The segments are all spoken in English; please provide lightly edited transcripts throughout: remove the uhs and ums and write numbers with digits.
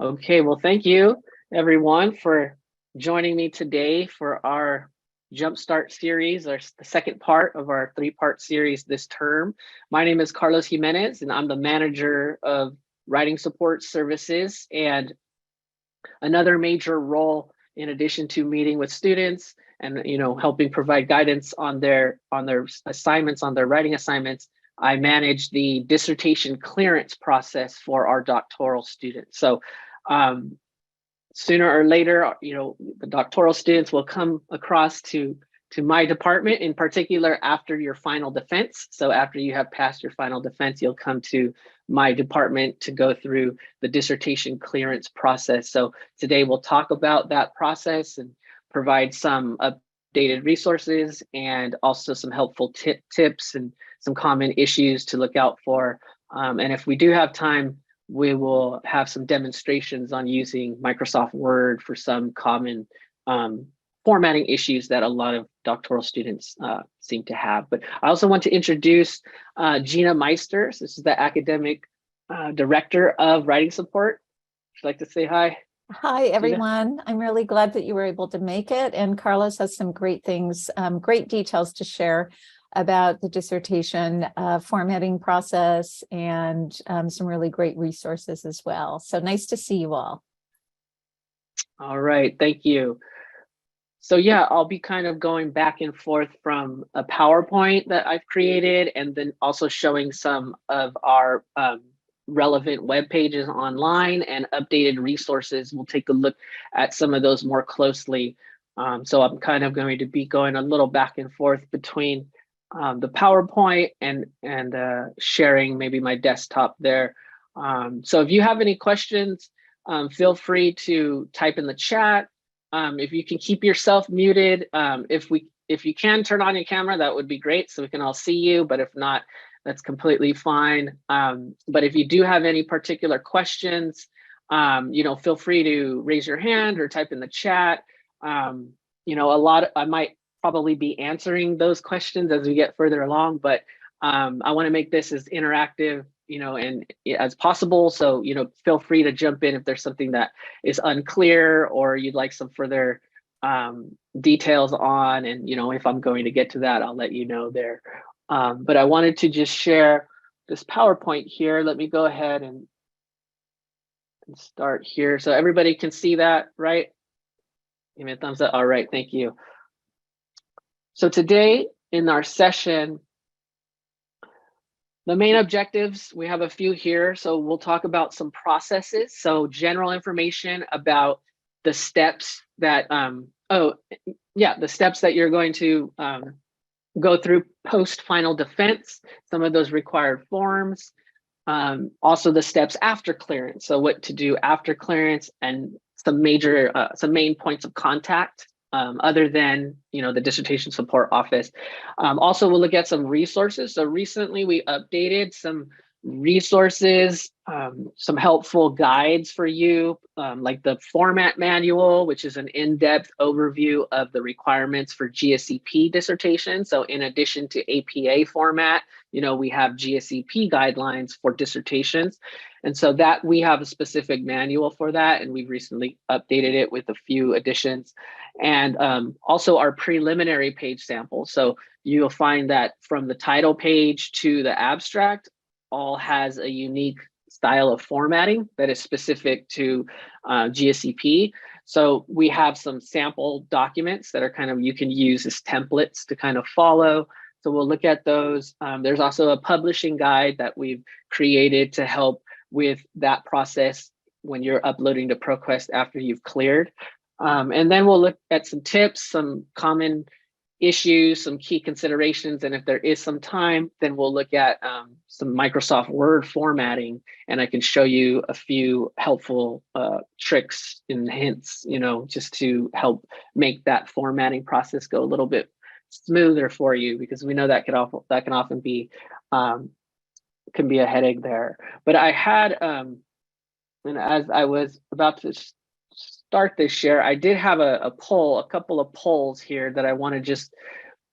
Okay, well, thank you everyone for joining me today for our Jumpstart series, or the second part of our three-part series this term. My name is Carlos Jimenez, and I'm the manager of writing support services. And another major role, in addition to meeting with students and helping provide guidance on their assignments, on their writing assignments, I manage the dissertation clearance process for our doctoral students. So sooner or later, the doctoral students will come across to my department, in particular after your final defense. So after you have passed your final defense, you'll come to my department to go through the dissertation clearance process. So today we'll talk about that process and provide some updated resources and also some helpful tips and some common issues to look out for. And if we do have time, we will have some demonstrations on using Microsoft Word for some common formatting issues that a lot of doctoral students seem to have. But I also want to introduce Gina Meisters. This is the academic director of writing support. Would you like to say hi? Hi, everyone. I'm really glad that you were able to make it. And Carlos has some great things, great details to share about the dissertation formatting process and some really great resources as well. So nice to see you all. All right, thank you. So yeah, I'll be kind of going back and forth from a PowerPoint that I've created and then also showing some of our relevant web pages online and updated resources. We'll take a look at some of those more closely. So I'm kind of going to be going a little back and forth between the PowerPoint and sharing maybe my desktop there. So if you have any questions, feel free to type in the chat. If you can keep yourself muted, if you can turn on your camera, that would be great so we can all see you, but if not, that's completely fine. But if you do have any particular questions, feel free to raise your hand or type in the chat. I might probably be answering those questions as we get further along, but I want to make this as interactive and as possible. So, feel free to jump in if there's something that is unclear or you'd like some further details on. And, if I'm going to get to that, I'll let you know there. But I wanted to just share this PowerPoint here. Let me go ahead and start here. So everybody can see that, right? Give me a thumbs up. All right, thank you. So today in our session, the main objectives, we have a few here. So we'll talk about some processes. So general information about the steps that, the steps that you're going to go through post final defense, some of those required forms, also the steps after clearance. So what to do after clearance and some main points of contact other than the dissertation support office. Also, we'll look at some resources. So recently we updated some resources, some helpful guides for you, like the format manual, which is an in-depth overview of the requirements for GSEP dissertation. So in addition to APA format, we have GSEP guidelines for dissertations. And so that we have a specific manual for that, and we've recently updated it with a few additions. And also our preliminary page sample. So you'll find that from the title page to the abstract, all has a unique style of formatting that is specific to GSEP. So we have some sample documents that are you can use as templates to kind of follow. So we'll look at those. There's also a publishing guide that we've created to help with that process when you're uploading to ProQuest after you've cleared. And then we'll look at some tips, some common issues, some key considerations, and if there is some time, then we'll look at some Microsoft Word formatting, and I can show you a few helpful tricks and hints, just to help make that formatting process go a little bit smoother for you, because we know that can often be can be a headache there. But I had, and as I was about to start this share, I did have a couple of polls here that I want to just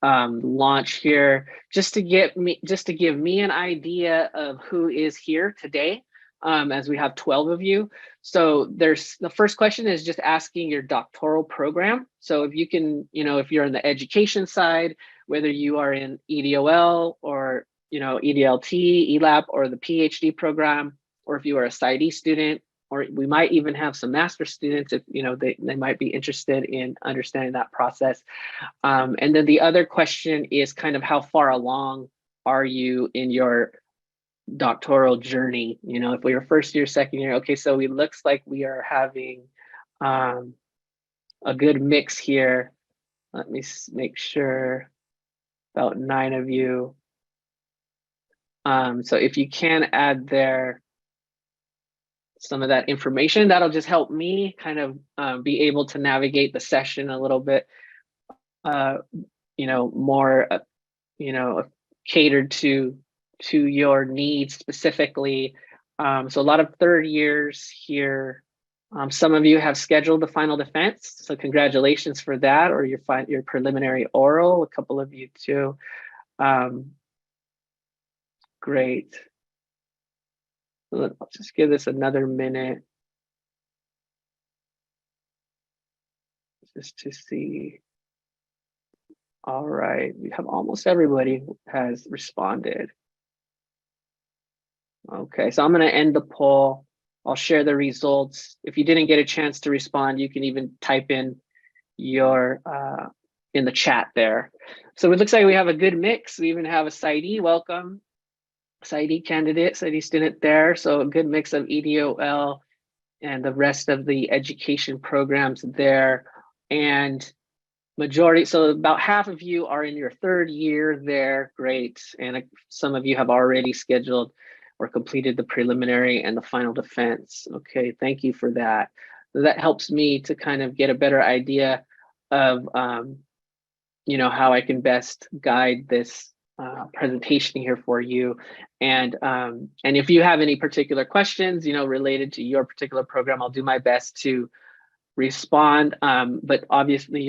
launch here, just to give me an idea of who is here today. as we have 12 of you. So there's the first question is just asking your doctoral program. So if you can, if you're in the education side, whether you are in EDOL or, EDLT, ELAP, or the PhD program, or if you are a PsyD student, or we might even have some master students if, they might be interested in understanding that process. And then the other question is kind of how far along are you in your doctoral journey? If we were first year, second year, okay, so it looks like we are having a good mix here. Let me make sure, about 9 of you. So if you can add there some of that information, that'll just help me kind of be able to navigate the session a little bit more catered to your needs specifically. So a lot of third years here. Some of you have scheduled the final defense, so congratulations for that, or your preliminary oral. A couple of you too. Great. I'll just give this another minute just to see. All right, we have almost everybody who has responded. Okay, so I'm going to end the poll. I'll share the results. If you didn't get a chance to respond, you can even type in your in the chat there. So it looks like we have a good mix. We even have a PsyD, welcome, PsyD candidate, PsyD student there. So a good mix of EDOL and the rest of the education programs there. And majority, so about half of you are in your third year there, great. And some of you have already scheduled or completed the preliminary and the final defense. Okay, thank you for that. That helps me to kind of get a better idea of, how I can best guide this presentation here for you. And if you have any particular questions, related to your particular program, I'll do my best to respond. But obviously,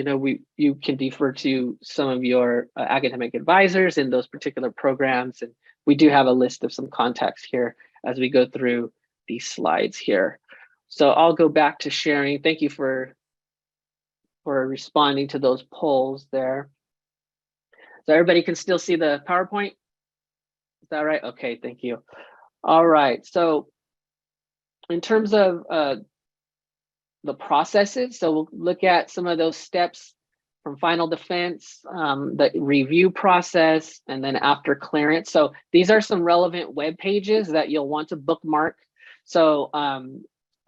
you can defer to some of your academic advisors in those particular programs. And we do have a list of some contacts here as we go through these slides here. So I'll go back to sharing. Thank you for responding to those polls there. So everybody can still see the PowerPoint? Is that right? Okay, thank you. All right, so in terms of the processes, so we'll look at some of those steps from final defense, the review process, and then after clearance. So these are some relevant web pages that you'll want to bookmark. So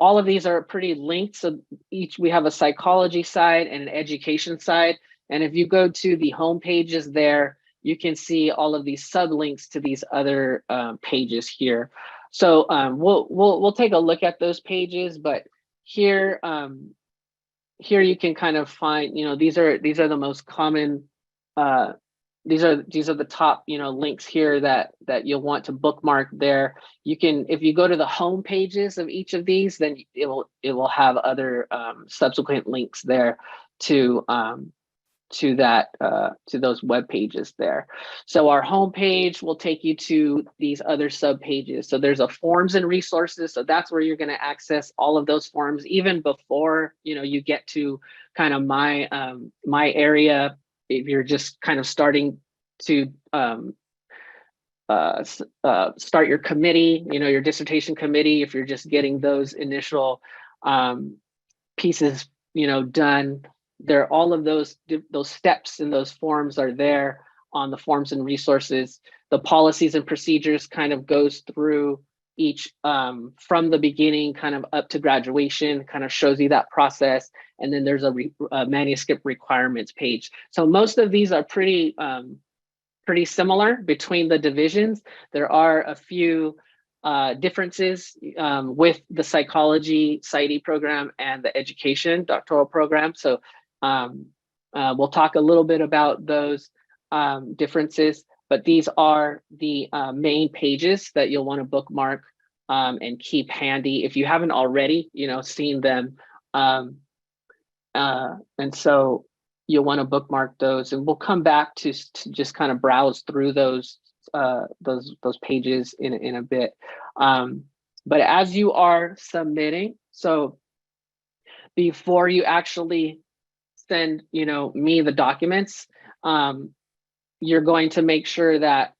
all of these are pretty linked. So we have a psychology side and an education side. And if you go to the home pages there, you can see all of these sublinks to these other pages here. So we'll take a look at those pages, but here here you can kind of find, these are the most common, these are the top, links here that you'll want to bookmark there. You can, if you go to the home pages of each of these, then it will have other subsequent links there to those web pages there. So our home page will take you to these other sub pages. So there's a forms and resources. So that's where you're going to access all of those forms even before you get to kind of my area. If you're just kind of starting to start your committee, your dissertation committee, if you're just getting those initial pieces done, there, all of those steps and those forms are there on the forms and resources. The policies and procedures kind of goes through each from the beginning kind of up to graduation, kind of shows you that process. And then there's a manuscript requirements page. So most of these are pretty similar between the divisions. There are a few differences with the psychology PsyD program and the education doctoral program. So we'll talk a little bit about those differences, but these are the main pages that you'll want to bookmark and keep handy if you haven't already, seen them. And so you'll want to bookmark those, and we'll come back to just kind of browse through those pages in a bit. But as you are submitting, so before you actually send, me the documents, you're going to make sure that,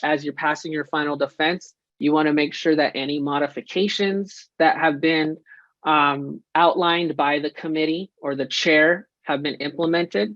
as you're passing your final defense, you want to make sure that any modifications that have been outlined by the committee or the chair have been implemented.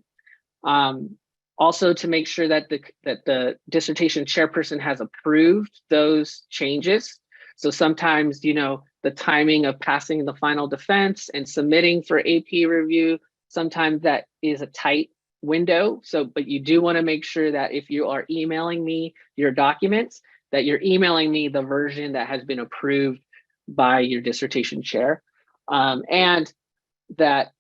Also to make sure that the dissertation chairperson has approved those changes. So sometimes, the timing of passing the final defense and submitting for AP review, sometimes that is a tight window. So, but you do want to make sure that if you are emailing me your documents, that you're emailing me the version that has been approved by your dissertation chair, and that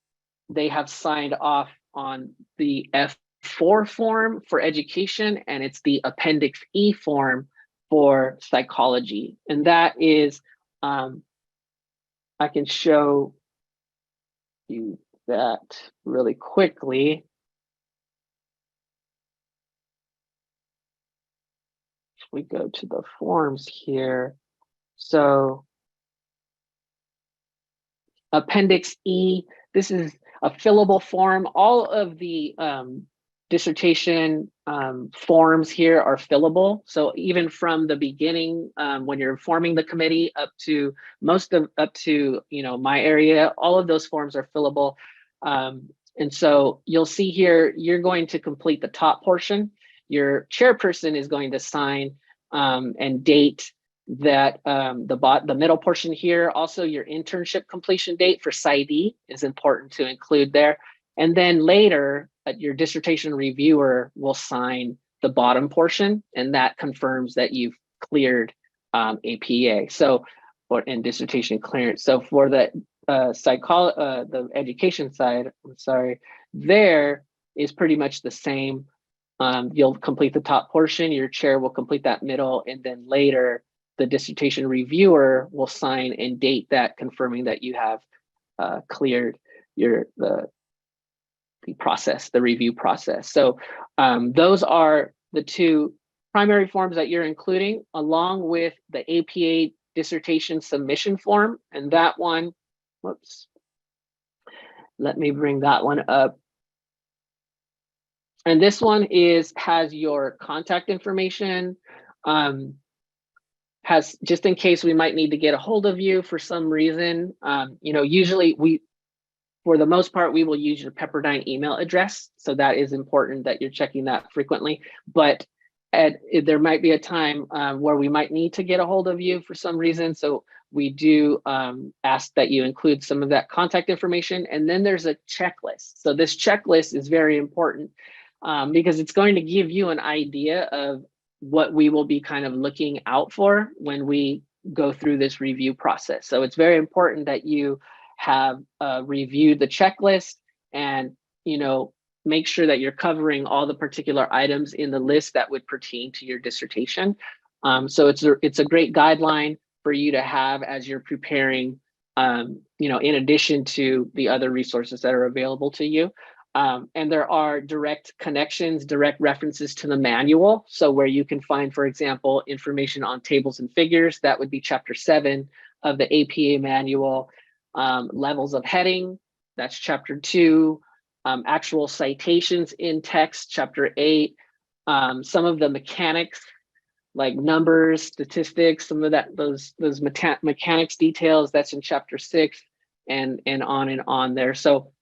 they have signed off on the F4 form for education, and it's the Appendix E form for psychology. And that is, I can show you that really quickly. If we go to the forms here, so Appendix E, this is a fillable form. All of the dissertation forms here are fillable. So even from the beginning, when you're forming the committee up to my area, all of those forms are fillable. And so you'll see here, you're going to complete the top portion. Your chairperson is going to sign and date that the middle portion here. Also, your internship completion date for PsyD is important to include there. And then later, your dissertation reviewer will sign the bottom portion, and that confirms that you've cleared APA. So, and dissertation clearance. So for the the education side, I'm sorry, there is pretty much the same. You'll complete the top portion, your chair will complete that middle, and then later the dissertation reviewer will sign and date that, confirming that you have cleared the process, the review process. So those are the two primary forms that you're including, along with the APA dissertation submission form. And that one, whoops, let me bring that one up. And this one has your contact information, has, just in case we might need to get a hold of you for some reason. Usually for the most part, we will use your Pepperdine email address. So that is important that you're checking that frequently. But there might be a time where we might need to get a hold of you for some reason. So we do ask that you include some of that contact information. And then there's a checklist. So this checklist is very important because it's going to give you an idea of what we will be kind of looking out for when we go through this review process. So it's very important that you have reviewed the checklist and, make sure that you're covering all the particular items in the list that would pertain to your dissertation. So it's a great guideline for you to have as you're preparing, in addition to the other resources that are available to you. And there are direct connections, direct references to the manual. So where you can find, for example, information on tables and figures, that would be Chapter 7 of the APA manual. Levels of heading, that's Chapter 2. Actual citations in text, Chapter 8. Some of the mechanics, like numbers, statistics, some of those mechanics details, that's in Chapter 6, and on there. So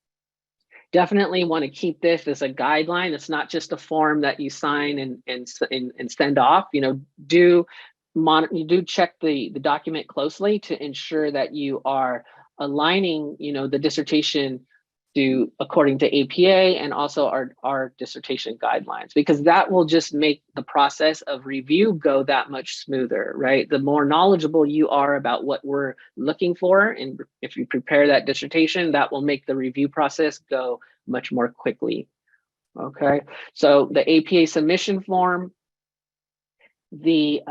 definitely want to keep this as a guideline. It's not just a form that you sign and send off. You do check the document closely to ensure that you are aligning, the dissertation according to APA and also our dissertation guidelines, because that will just make the process of review go that much smoother, right? The more knowledgeable you are about what we're looking for, and if you prepare that dissertation, that will make the review process go much more quickly. Okay, so the APA submission form, the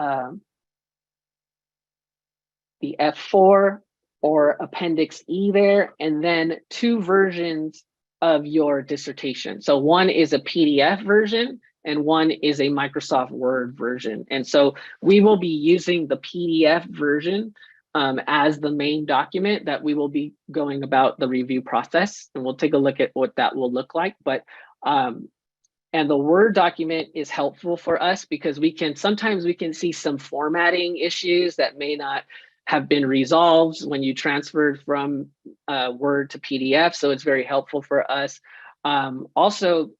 F4 or Appendix E there, and then 2 versions of your dissertation. So one is a PDF version and one is a Microsoft Word version. And so we will be using the PDF version as the main document that we will be going about the review process. And we'll take a look at what that will look like. But and the Word document is helpful for us because sometimes we can see some formatting issues that may not have been resolved when you transferred from Word to PDF. So it's very helpful for us. Also,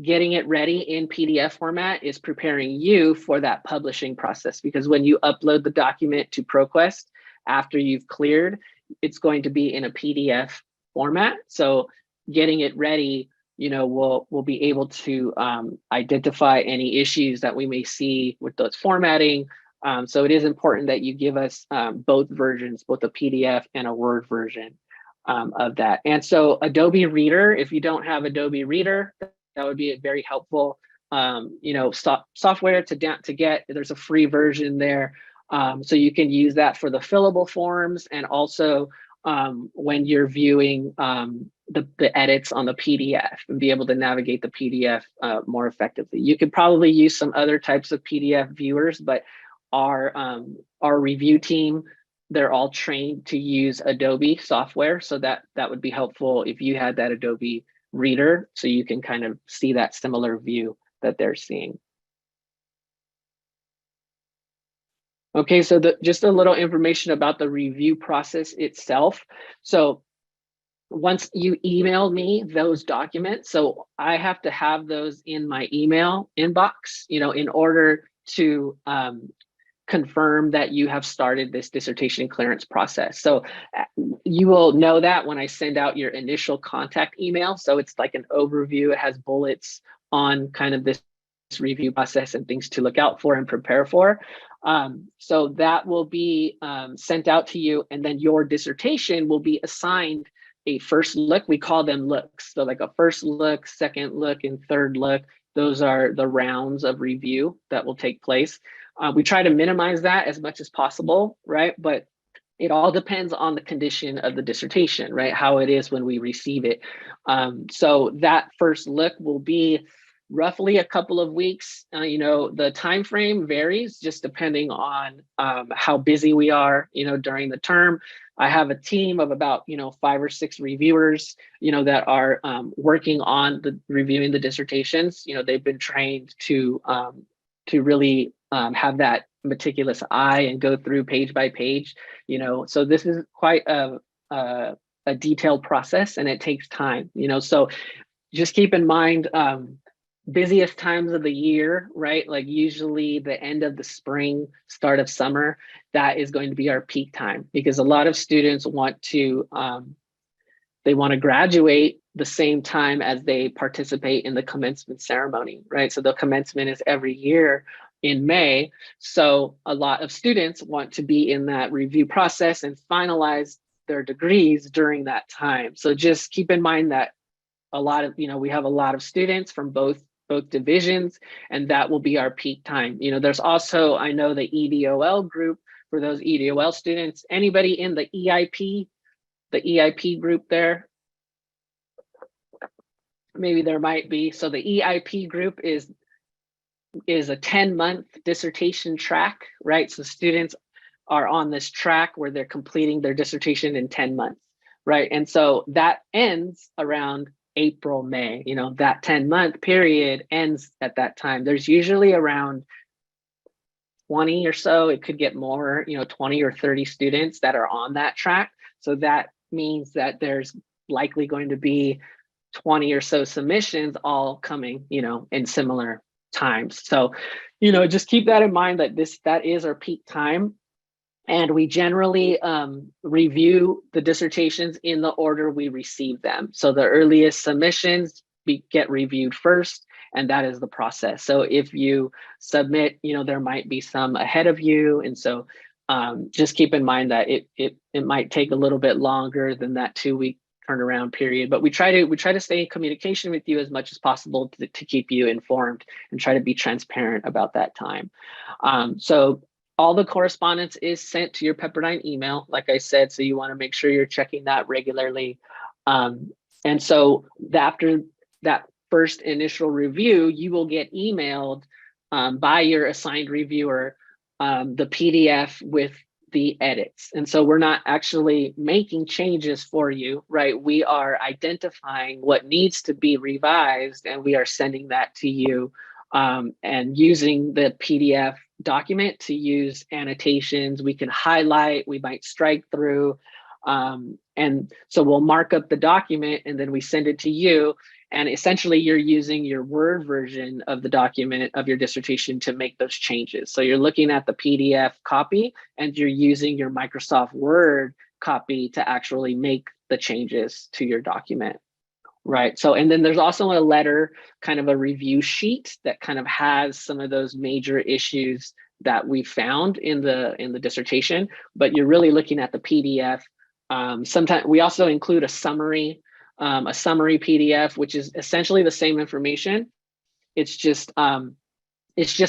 getting it ready in PDF format is preparing you for that publishing process, because when you upload the document to ProQuest after you've cleared, it's going to be in a PDF format. So getting it ready, we'll be able to identify any issues that we may see with those formatting. So it is important that you give us both versions, both a PDF and a Word version of that. And so Adobe Reader, if you don't have Adobe Reader, that would be very helpful. Software to get. There's a free version there, so you can use that for the fillable forms, and also when you're viewing the edits on the PDF and be able to navigate the PDF more effectively. You could probably use some other types of PDF viewers, but our review team, they're all trained to use Adobe software, so that would be helpful if you had that Adobe Reader, so you can kind of see that similar view that they're seeing. Okay, so just a little information about the review process itself. So once you email me those documents, so I have to have those in my email inbox, in order to confirm that you have started this dissertation clearance process. So you will know that when I send out your initial contact email. So it's like an overview. It has bullets on kind of this review process and things to look out for and prepare for. So that will be sent out to you, and then your dissertation will be assigned a first look. We call them looks. So like a first look, second look, and third look. Those are the rounds of review that will take place. We try to minimize that as much as possible, right? But it all depends on the condition of the dissertation, right? How it is when we receive it. So that first look will be roughly a couple of weeks. The time frame varies just depending on how busy we are, during the term. I have a team of about 5 or 6 reviewers, that are working on reviewing the dissertations. They've been trained to really have that meticulous eye and go through page by page. So this is quite a detailed process, and it takes time. So just keep in mind, busiest times of the year, right? Like usually the end of the spring, start of summer, that is going to be our peak time, because a lot of students want to graduate the same time as they participate in the commencement ceremony, right? So the commencement is every year in May. So a lot of students want to be in that review process and finalize their degrees during that time. So just keep in mind that we have a lot of students from both divisions, and that will be our peak time. There's also, I know, the EDOL group. For those EDOL students, anybody in the EIP group there? Maybe there might be. So the EIP group is a 10-month dissertation track, right? So students are on this track where they're completing their dissertation in 10 months, right? And so that ends around April, May. That 10-month period ends at that time. There's usually around 20 or so, it could get more, 20 or 30 students that are on that track. So that means that there's likely going to be 20 or so submissions all coming, in similar times. So, just keep that in mind, that is our peak time. And we generally review the dissertations in the order we receive them. So the earliest submissions get reviewed first, and that is the process. So if you submit, there might be some ahead of you. And so just keep in mind that it might take a little bit longer than that 2-week turnaround period, but we try to stay in communication with you as much as possible to keep you informed and try to be transparent about that time. So all the correspondence is sent to your Pepperdine email, like I said, so you want to make sure you're checking that regularly. And so after that first initial review, you will get emailed by your assigned reviewer the PDF with the edits. And so we're not actually making changes for you, right? We are identifying what needs to be revised, and we are sending that to you, and using the PDF document to use annotations. We can highlight, we might strike through. And so we'll mark up the document and then we send it to you. And essentially you're using your Word version of the document of your dissertation to make those changes. So you're looking at the PDF copy and you're using your Microsoft Word copy to actually make the changes to your document. Right. So, and then there's also a letter, kind of a review sheet that kind of has some of those major issues that we found in the dissertation, but you're really looking at the PDF. Sometimes we also include a summary PDF, which is essentially the same information. It's just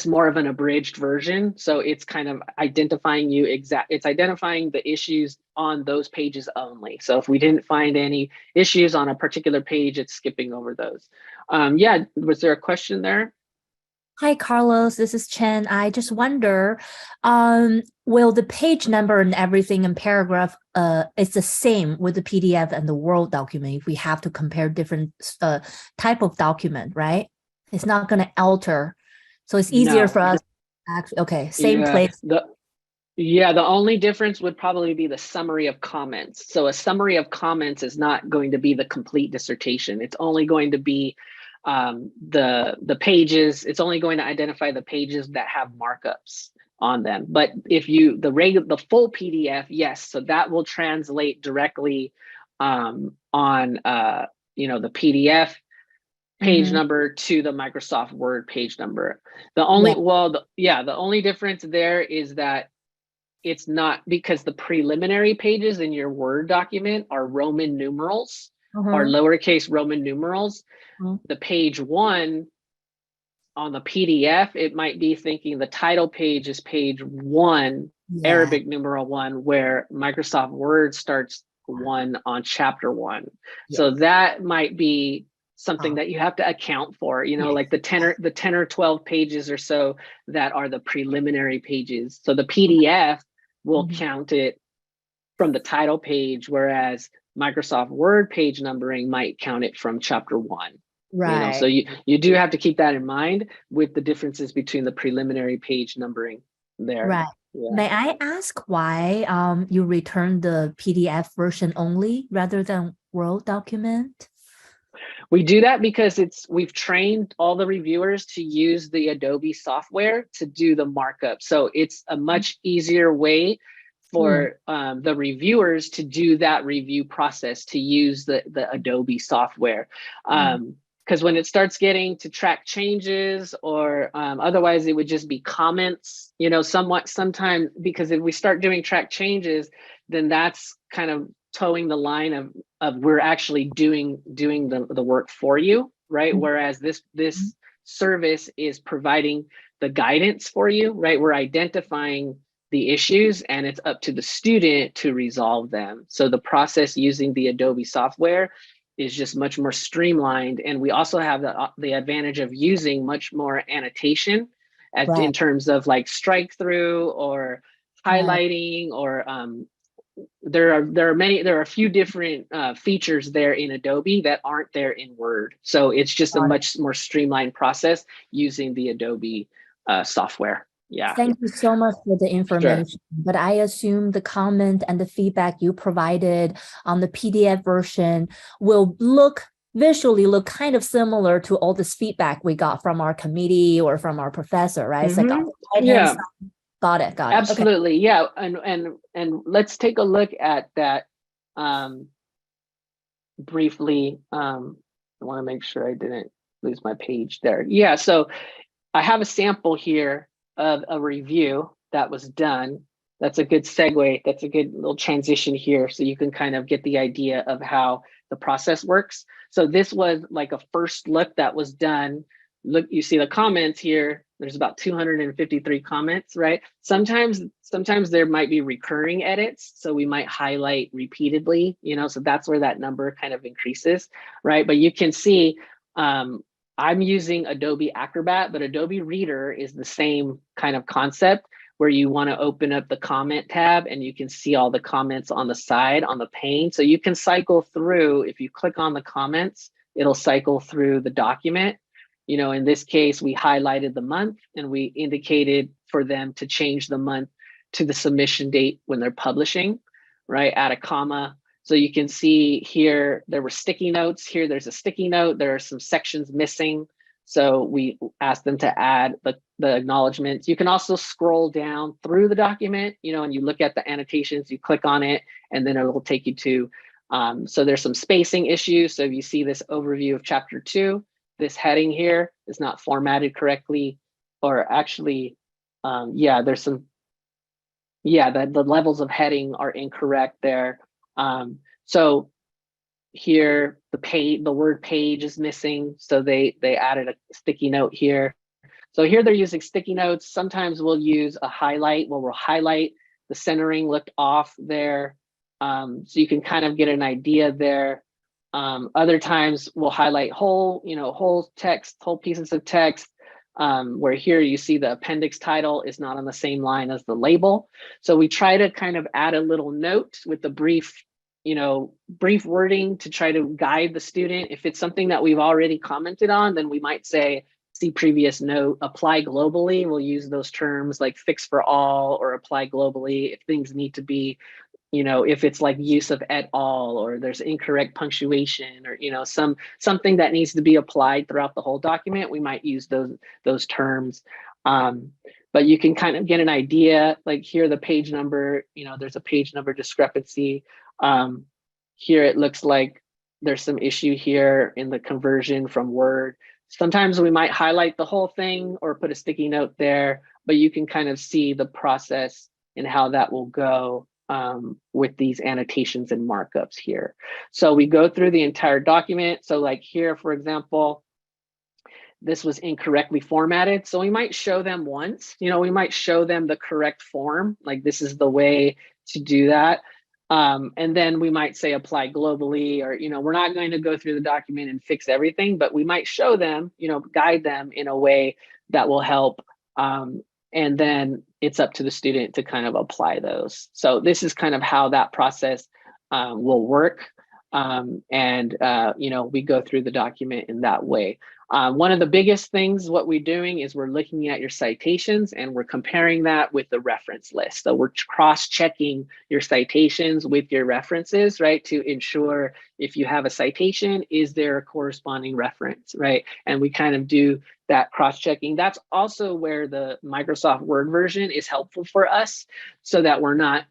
more of an abridged version. So it's kind of identifying it's identifying the issues on those pages only. So if we didn't find any issues on a particular page, it's skipping over those. Yeah, was there a question there? Hi, Carlos, this is Chen. I just wonder, will the page number and everything in paragraph, it's the same with the PDF and the Word document if we have to compare different type of document, right? It's not going to alter. So it's easier for us. Actually, okay, same place. The only difference would probably be the summary of comments. So a summary of comments is not going to be the complete dissertation. It's only going to be the pages. It's only going to identify the pages that have markups on them. But if the full PDF, yes, so that will translate directly on the PDF page number to the Microsoft Word page number. The only difference there is that it's not, because the preliminary pages in your Word document are Roman numerals, or lowercase Roman numerals. The page 1 on the PDF, it might be thinking the title page is page 1, Arabic numeral 1, where Microsoft Word starts 1 on chapter 1. So that might be something that you have to account for, like the 10 or 12 pages or so that are the preliminary pages. So the PDF will count it from the title page, whereas Microsoft Word page numbering might count it from chapter 1. Right. So you do have to keep that in mind with the differences between the preliminary page numbering there. Right. Yeah. May I ask why you returned the PDF version only rather than Word document? We do that because we've trained all the reviewers to use the Adobe software to do the markup. So it's a much easier way for the reviewers to do that review process, to use the Adobe software. Because when it starts getting to track changes, or otherwise it would just be comments, sometimes, because if we start doing track changes, then that's kind of towing the line of we're actually doing the work for you, right? Whereas this service is providing the guidance for you, right? We're identifying the issues and it's up to the student to resolve them. So the process using the Adobe software is just much more streamlined. And we also have the advantage of using much more annotation in terms of like strike through or highlighting, or there are a few different features there in Adobe that aren't there in Word. So it's just a much more streamlined process using the Adobe software. Yeah. Thank you so much for the information. Sure. But I assume the comment and the feedback you provided on the PDF version will visually look kind of similar to all this feedback we got from our committee or from our professor, right? It's like on the right-hand side. Got it. Absolutely. Okay. Yeah. And let's take a look at that briefly. I want to make sure I didn't lose my page there. Yeah. So I have a sample here of a review that was done. That's a good segue. That's a good little transition here, so you can kind of get the idea of how the process works. So this was like a first look that was done. Look, you see the comments here. There's about 253 comments, right? Sometimes there might be recurring edits, so we might highlight repeatedly, so that's where that number kind of increases, right? But you can see I'm using Adobe Acrobat, but Adobe Reader is the same kind of concept where you want to open up the comment tab and you can see all the comments on the side on the pane. So you can cycle through, if you click on the comments, it'll cycle through the document. You know, in this case, we highlighted the month and we indicated for them to change the month to the submission date when they're publishing, right? Add a comma. So you can see here, there were sticky notes. Here, there's a sticky note. There are some sections missing. So we asked them to add the acknowledgements. You can also scroll down through the document, you know, and you look at the annotations, you click on it, and then it will take you to, so there's some spacing issues. So if you see this overview of chapter 2, this heading here is not formatted correctly, or actually, yeah, there's some, yeah, the levels of heading are incorrect there. So here the word page is missing, so they added a sticky note here. So here they're using sticky notes. Sometimes we'll use a highlight where we'll highlight the centering looked off there, so you can kind of get an idea there. Other times we'll highlight whole text, whole pieces of text, where here you see the appendix title is not on the same line as the label. So we try to kind of add a little note with the brief wording to try to guide the student. If it's something that we've already commented on, then we might say, see previous note, apply globally. We'll use those terms like fix for all or apply globally if things need to be, if it's like use of et al, or there's incorrect punctuation, or something that needs to be applied throughout the whole document, we might use those terms. But you can kind of get an idea, like here the page number, there's a page number discrepancy. Here it looks like there's some issue here in the conversion from Word. Sometimes we might highlight the whole thing or put a sticky note there, but you can kind of see the process and how that will go with these annotations and markups here. So we go through the entire document. So like here, for example, this was incorrectly formatted. So we might show them once, we might show them the correct form, like this is the way to do that. And then we might say apply globally, or, we're not going to go through the document and fix everything, but we might show them, guide them in a way that will help. And then it's up to the student to kind of apply those. So this is kind of how that process will work. We go through the document in that way. One of the biggest things, what we're doing is we're looking at your citations and we're comparing that with the reference list. So we're cross-checking your citations with your references, right? To ensure if you have a citation, is there a corresponding reference, right? And we kind of do that cross-checking. That's also where the Microsoft Word version is helpful for us, so that we're not,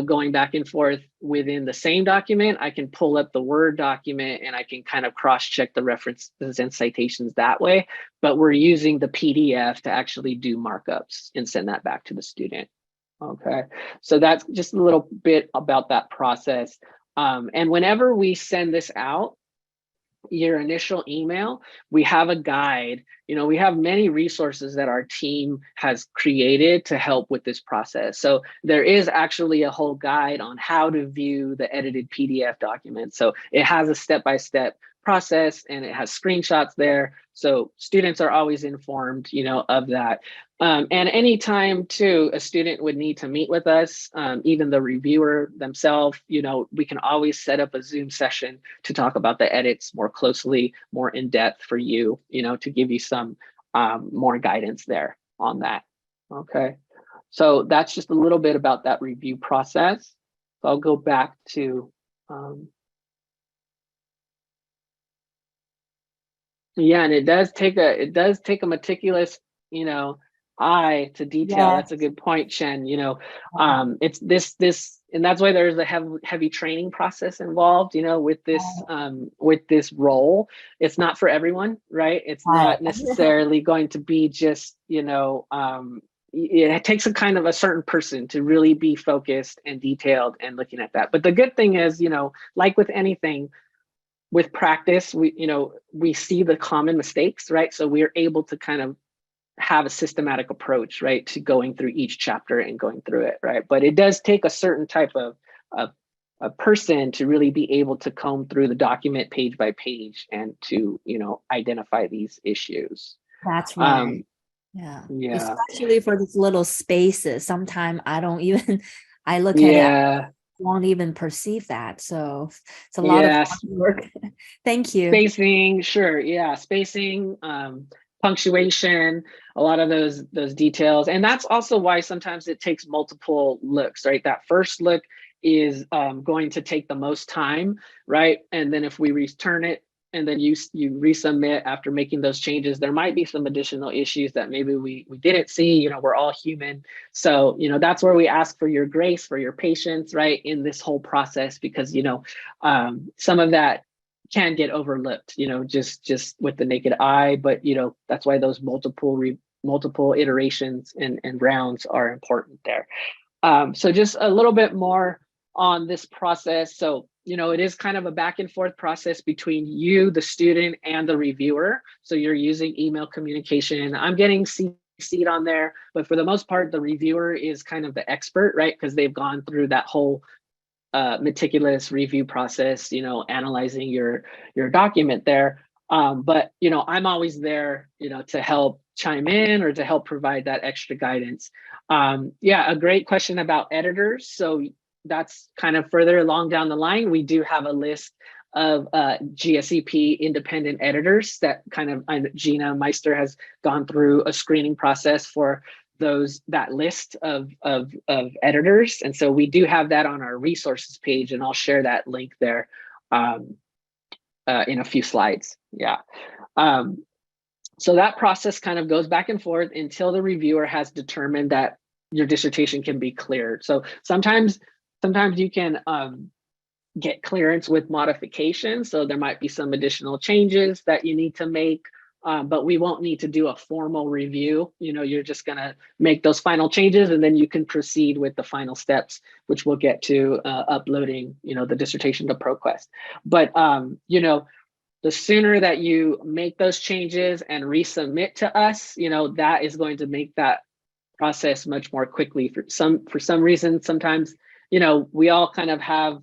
going back and forth within the same document. I can pull up the Word document and I can kind of cross-check the references and citations that way, but we're using the PDF to actually do markups and send that back to the student. Okay, so that's just a little bit about that process. And whenever we send this out, your initial email, we have a guide. We have many resources that our team has created to help with this process. So there is actually a whole guide on how to view the edited PDF document. So it has a step-by-step process and it has screenshots there. So students are always informed, of that. And anytime too, a student would need to meet with us, even the reviewer themselves, we can always set up a Zoom session to talk about the edits more closely, more in depth for you, to give you some more guidance there on that. Okay, so that's just a little bit about that review process. So I'll go back to, yeah, and it does take a meticulous, eye to detail. Yes. That's a good point, Chen. It's this, and that's why there's a heavy training process involved, with this role. It's not for everyone, right? It's not necessarily going to be just, it takes a kind of a certain person to really be focused and detailed and looking at that. But the good thing is, like with anything, with practice, we see the common mistakes, right? So we're able to kind of have a systematic approach, right, to going through each chapter and going through it, right? But it does take a certain type of a person to really be able to comb through the document page by page and to, you know, identify these issues. That's right. Yeah. Yeah. Especially for these little spaces. Sometimes I don't even, I look at it, I Yeah. won't even perceive that. So it's a lot of Yes. hard work. Thank you. Spacing, sure. Yeah. Spacing, punctuation, a lot of those details. And that's also why sometimes it takes multiple looks, right? That first look is going to take the most time, right? And then if we return it and then you resubmit after making those changes, there might be some additional issues that maybe we didn't see. You know, we're all human. So, you know, that's where we ask for your grace, for your patience, right, in this whole process, because, you know, some of that can get overlooked, you know, just with the naked eye. But, you know, that's why those multiple iterations and rounds are important there. So just a little bit more on this process. So, you know, it is kind of a back and forth process between you, the student, and the reviewer. So you're using email communication. I'm getting CC'd on there, but for the most part, the reviewer is kind of the expert, right? Because they've gone through that whole meticulous review process, you know, analyzing your document there. But, you know, I'm always there, you know, to help chime in or to help provide that extra guidance. Yeah, a great question about editors. So that's kind of further along down the line. We do have a list of GSEP independent editors that kind of, Gina Meister has gone through a screening process for that list of editors. And so we do have that on our resources page, and I'll share that link there in a few slides. Yeah. So that process kind of goes back and forth until the reviewer has determined that your dissertation can be cleared. So sometimes you can get clearance with modifications. So there might be some additional changes that you need to make, but we won't need to do a formal review. You know, you're just gonna make those final changes and then you can proceed with the final steps, which we'll get to uploading, you know, the dissertation to ProQuest. But, you know, the sooner that you make those changes and resubmit to us, you know, that is going to make that process much more quickly. For some reason, sometimes, you know, we all kind of have,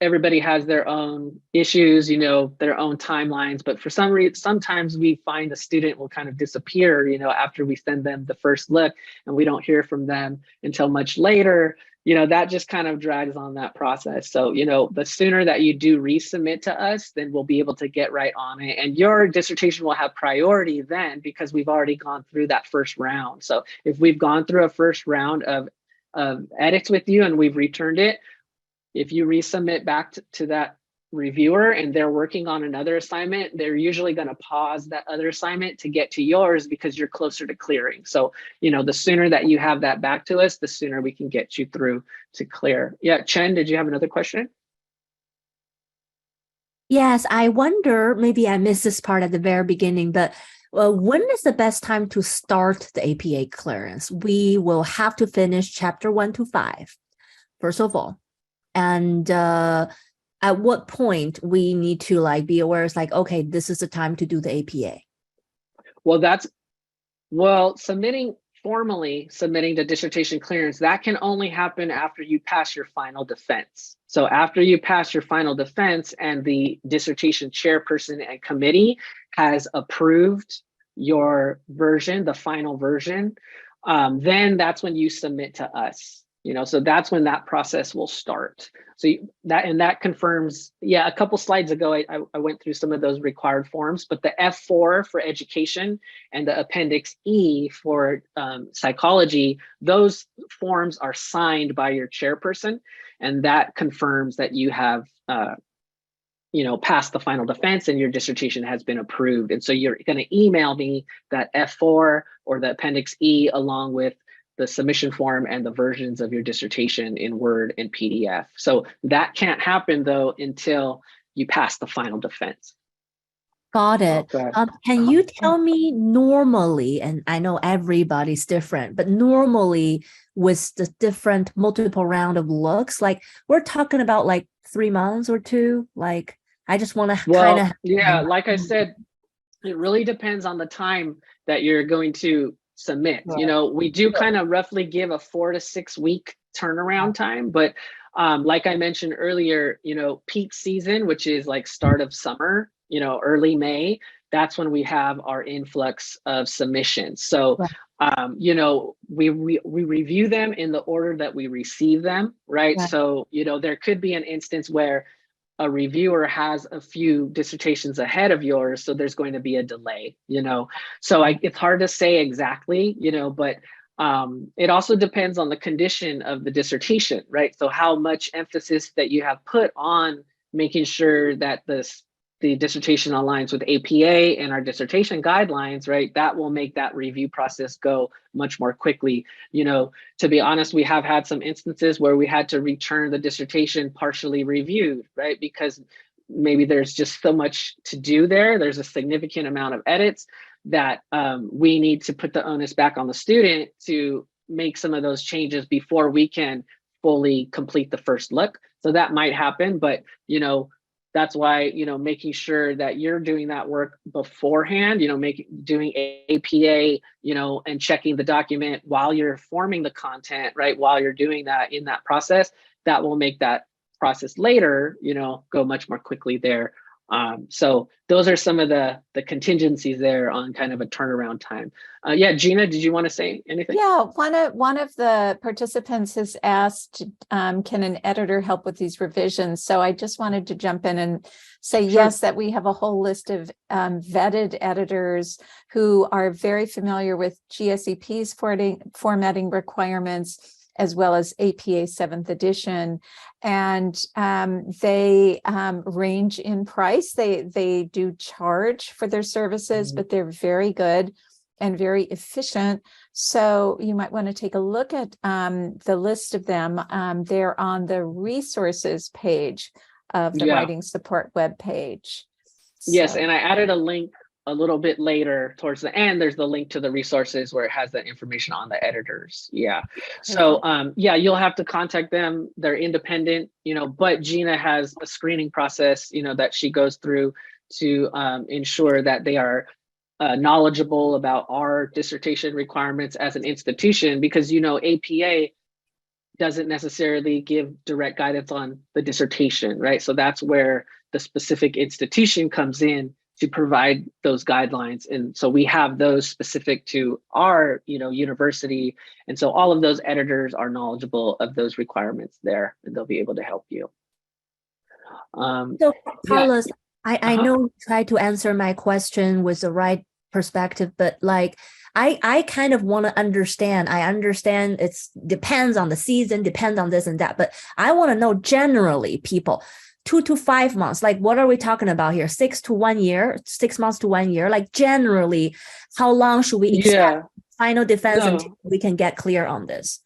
everybody has their own issues, you know, their own timelines, but for some reason, sometimes we find the student will kind of disappear, you know, after we send them the first look and we don't hear from them until much later. You know, that just kind of drags on that process. So, you know, the sooner that you do resubmit to us, then we'll be able to get right on it. And your dissertation will have priority then because we've already gone through that first round. So if we've gone through a first round of edits with you and we've returned it, if you resubmit back to that reviewer and they're working on another assignment, they're usually going to pause that other assignment to get to yours because you're closer to clearing. So, you know, the sooner that you have that back to us, the sooner we can get you through to clear. Yeah, Chen, did you have another question? Yes, I wonder, maybe I missed this part at the very beginning, but when is the best time to start the APA clearance? We will have to finish chapter 1 to 5, first of all. And at what point we need to like be aware, it's like, okay, this is the time to do the APA. Well, formally submitting the dissertation clearance, that can only happen after you pass your final defense. So after you pass your final defense and the dissertation chairperson and committee has approved your version, the final version, then that's when you submit to us. You know, so that's when that process will start. So that confirms, yeah, a couple slides ago, I went through some of those required forms, but the F4 for education and the Appendix E for psychology, those forms are signed by your chairperson, and that confirms that you have, you know, passed the final defense and your dissertation has been approved. And so you're going to email me that F4 or the Appendix E along with the submission form and the versions of your dissertation in Word and PDF. So that can't happen though until you pass the final defense. Got it. Okay. Can you tell me normally, and I know everybody's different, but normally with the different multiple round of looks, like we're talking about like 3 months or 2, like I just want to kind of. Yeah, like I said, it really depends on the time that you're going to submit. You know, we do kind of roughly give a 4 to 6 week turnaround time. But like I mentioned earlier, peak season, which is like start of summer, early May, that's when we have our influx of submissions. So, we review them in the order that we receive them, right? Right. So, there could be an instance where a reviewer has a few dissertations ahead of yours, so there's going to be a delay, So it's hard to say exactly, but it also depends on the condition of the dissertation, right? So how much emphasis that you have put on making sure that the dissertation aligns with APA and our dissertation guidelines, right? That will make that review process go much more quickly. To be honest, we have had some instances where we had to return the dissertation partially reviewed, right? Because maybe there's just so much to do there. There's a significant amount of edits that we need to put the onus back on the student to make some of those changes before we can fully complete the first look. So that might happen, but that's why, making sure that you're doing that work beforehand, doing APA, and checking the document while you're forming the content, right? While you're doing that in that process, that will make that process later, go much more quickly there. So those are some of the contingencies there on kind of a turnaround time. Yeah, Gina, did you want to say anything? Yeah, one of the participants has asked, can an editor help with these revisions? So I just wanted to jump in and say, Sure. yes, that we have a whole list of vetted editors who are very familiar with GSEP's formatting requirements, as well as APA 7th edition. And they range in price. They do charge for their services, but they're very good and very efficient. So you might want to take a look at the list of them. They're on the resources page of the Writing Support webpage. Yes, and I added a link a little bit later towards the end. There's the link to the resources where it has that information on the editors. Yeah. So you'll have to contact them. They're independent, but Gina has a screening process, that she goes through to ensure that they are knowledgeable about our dissertation requirements as an institution, because APA doesn't necessarily give direct guidance on the dissertation, right? So that's where the specific institution comes in to provide those guidelines. And so we have those specific to our university. And so all of those editors are knowledgeable of those requirements there, and they'll be able to help you. So Carlos, I know you tried to answer my question with the right perspective, but I kind of want to understand. I understand it depends on the season, depends on this and that, but I want to know generally, people, 2 to 5 months, what are we talking about here? 6 to 1 year, 6 months to 1 year, generally, how long should we expect final defense until we can get clear on this?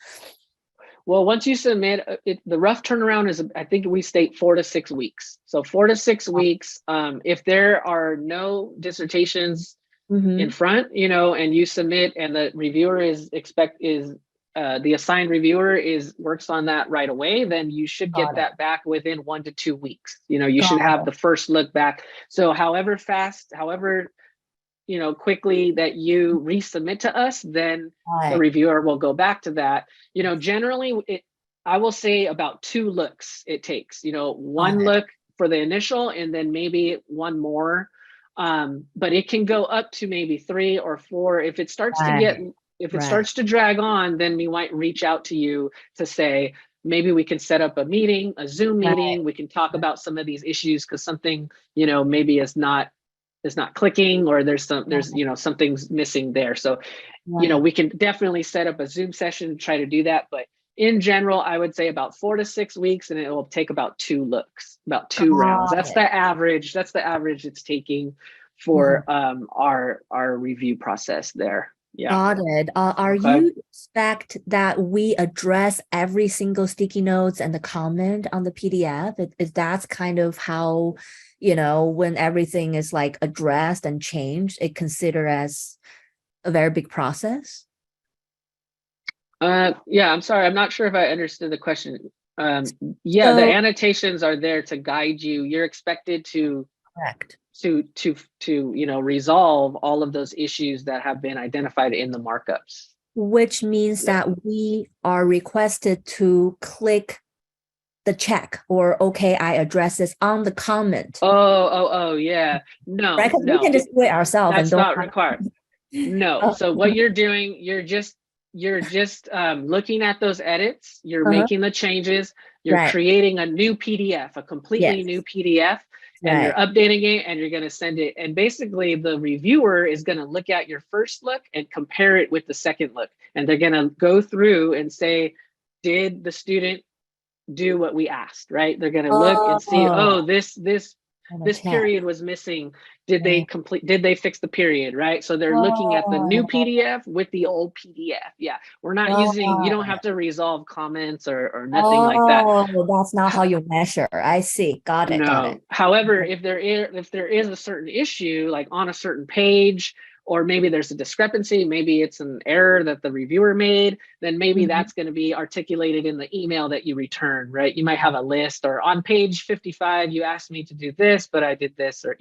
Well, once you submit, the rough turnaround is, I think we state 4 to 6 weeks. So 4 to 6 weeks. If there are no dissertations in front, and you submit, and the reviewer the assigned reviewer works on that right away, then you should get that back within 1 to 2 weeks. You should have the first look back. So however fast, quickly that you resubmit to us, then the reviewer will go back to that. Generally, I will say about 2 looks it takes. One look for the initial, and then maybe one more. But it can go up to maybe 3 or 4 if it starts to starts to drag on. Then we might reach out to you to say, maybe we can set up a meeting, a Zoom meeting. We can talk about some of these issues, because something maybe is not clicking, or there's something's missing there. So we can definitely set up a Zoom session to try to do that. But in general, I would say about 4 to 6 weeks, and it will take about 2 looks, about 2 rounds. That's the average. That's the average it's taking for our review process there. Yeah. Got it. Are you expect that we address every single sticky notes and the comment on the PDF? Is that kind of how, when everything is addressed and changed, it considered as a very big process? I'm sorry. I'm not sure if I understood the question. The annotations are there to guide you. You're expected to resolve all of those issues that have been identified in the markups. which means Yeah. that we are requested to click the check or okay, I address this on the comment, Oh, yeah. right? No, Because we no, can just do it ourselves and that's don't not have. required. No. Oh, So what you're doing, you're just looking at those edits, you're uh-huh. making the changes, you're Right. creating a new PDF, a completely Yes. new PDF, and you're Right. updating it and you're going to send it. And basically the reviewer is going to look at your first look and compare it with the second look. And they're going to go through and say, did the student do what we asked, right? They're going to look and see, Oh, oh, this check. period was missing. Did they Yeah. complete, did they fix the period, right? So they're looking at the new Oh, PDF with the old PDF. Yeah, we're not using, you don't oh, have to resolve comments or nothing like that. oh, that's not how you measure. I see. Got it. Got it. No. However, if there is a certain issue, like on a certain page, or maybe there's a discrepancy, maybe it's an error that the reviewer made, then maybe Mhm. that's going to be articulated in the email that you return, right? You might have a list, or on page 55, you asked me to do this, but I did this, or,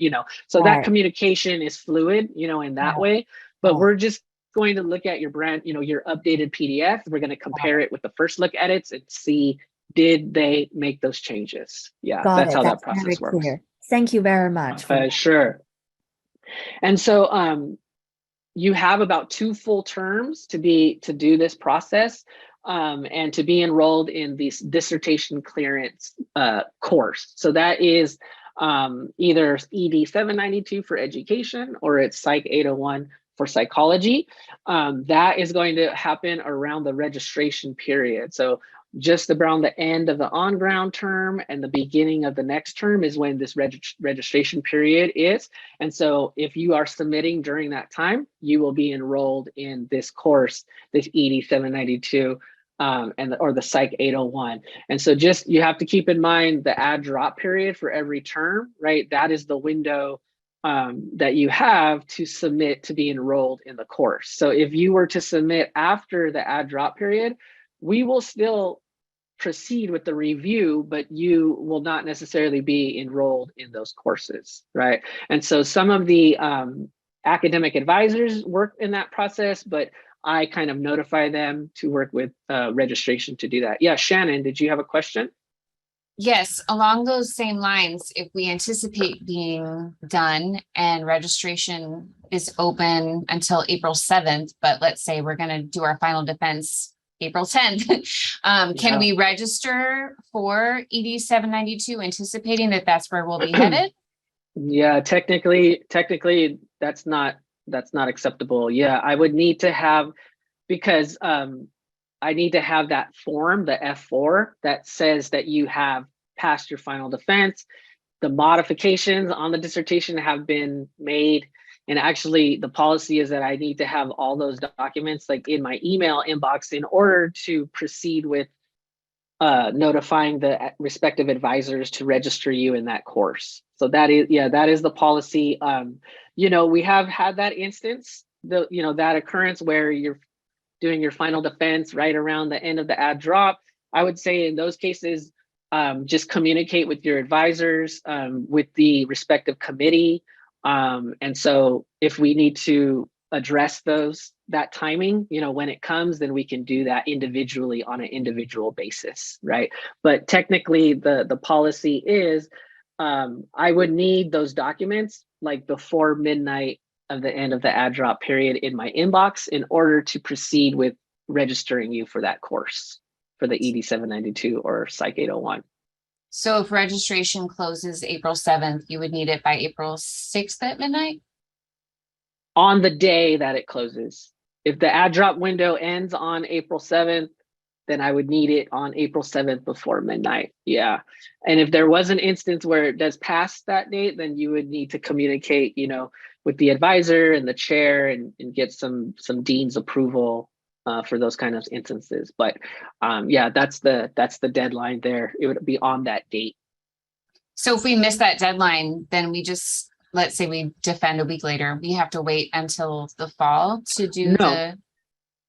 so that Right. communication is fluid, in that Right. way. But Oh, we're just going to look at your your updated PDF. We're going to compare it with the first look edits and see, did they make those changes? Yeah, got that's it. how that That's very process works. clear. Thank you very much for that. Sure. And so you have about 2 full terms to do this process, and to be enrolled in this dissertation clearance course. So that is either ED 792 for education, or it's Psych 801 for psychology. That is going to happen around the registration period. So just around the end of the on-ground term and the beginning of the next term is when this registration period is. And so if you are submitting during that time, you will be enrolled in this course, this ED 792, or the Psych 801. And so just, you have to keep in mind the add drop period for every term, right? That is the window that you have to submit to be enrolled in the course. So if you were to submit after the add drop period, we will still proceed with the review, but you will not necessarily be enrolled in those courses, right? And so some of the academic advisors work in that process, but I kind of notify them to work with registration to do that. Yeah, Shannon, did you have a question? Yes, along those same lines, if we anticipate being done and registration is open until April 7th, but let's say we're going to do our final defense April 10th, can Yeah. we register for ED 792 anticipating that that's where we'll be headed? Yeah, technically that's not acceptable. Yeah, I would need to have, because I need to have that form, the F4, that says that you have passed your final defense. The modifications on the dissertation have been made. And actually, the policy is that I need to have all those documents like in my email inbox in order to proceed with notifying the respective advisors to register you in that course. So that is the policy. We have had that instance, that occurrence where you're doing your final defense right around the end of the add drop. I would say in those cases, just communicate with your advisors, with the respective committee. And so if we need to address that timing, when it comes, then we can do that individually on an individual basis, right? But technically the policy is, I would need those documents like before midnight of the end of the add drop period in my inbox in order to proceed with registering you for that course, for the ED 792 or Psych 801. So if registration closes April 7th, you would need it by April 6th at midnight? On the day that it closes. If the add drop window ends on April 7th, then I would need it on April 7th before midnight. Yeah. And if there was an instance where it does pass that date, then you would need to communicate, with the advisor and the chair and get some dean's approval for those kind of instances. But yeah, that's the deadline there. It would be on that date. So if we miss that deadline, then let's say we defend a week later, we have to wait until the fall to do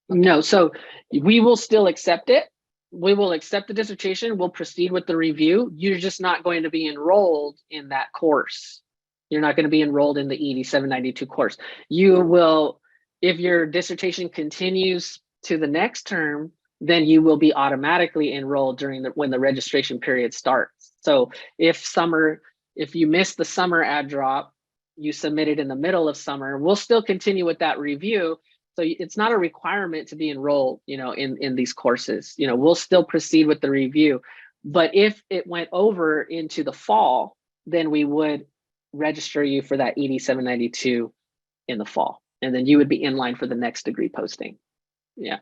No, so we will still accept it. We will accept the dissertation. We'll proceed with the review. You're just not going to be enrolled in that course. You're not going to be enrolled in the ED 792 course. You will, if your dissertation continues to the next term, then you will be automatically enrolled during when the registration period starts. So if you miss the summer add drop, you submit it in the middle of summer, we'll still continue with that review. So it's not a requirement to be enrolled, in these courses. We'll still proceed with the review. But if it went over into the fall, then we would register you for that ED 792 in the fall. And then you would be in line for the next degree posting. Yeah.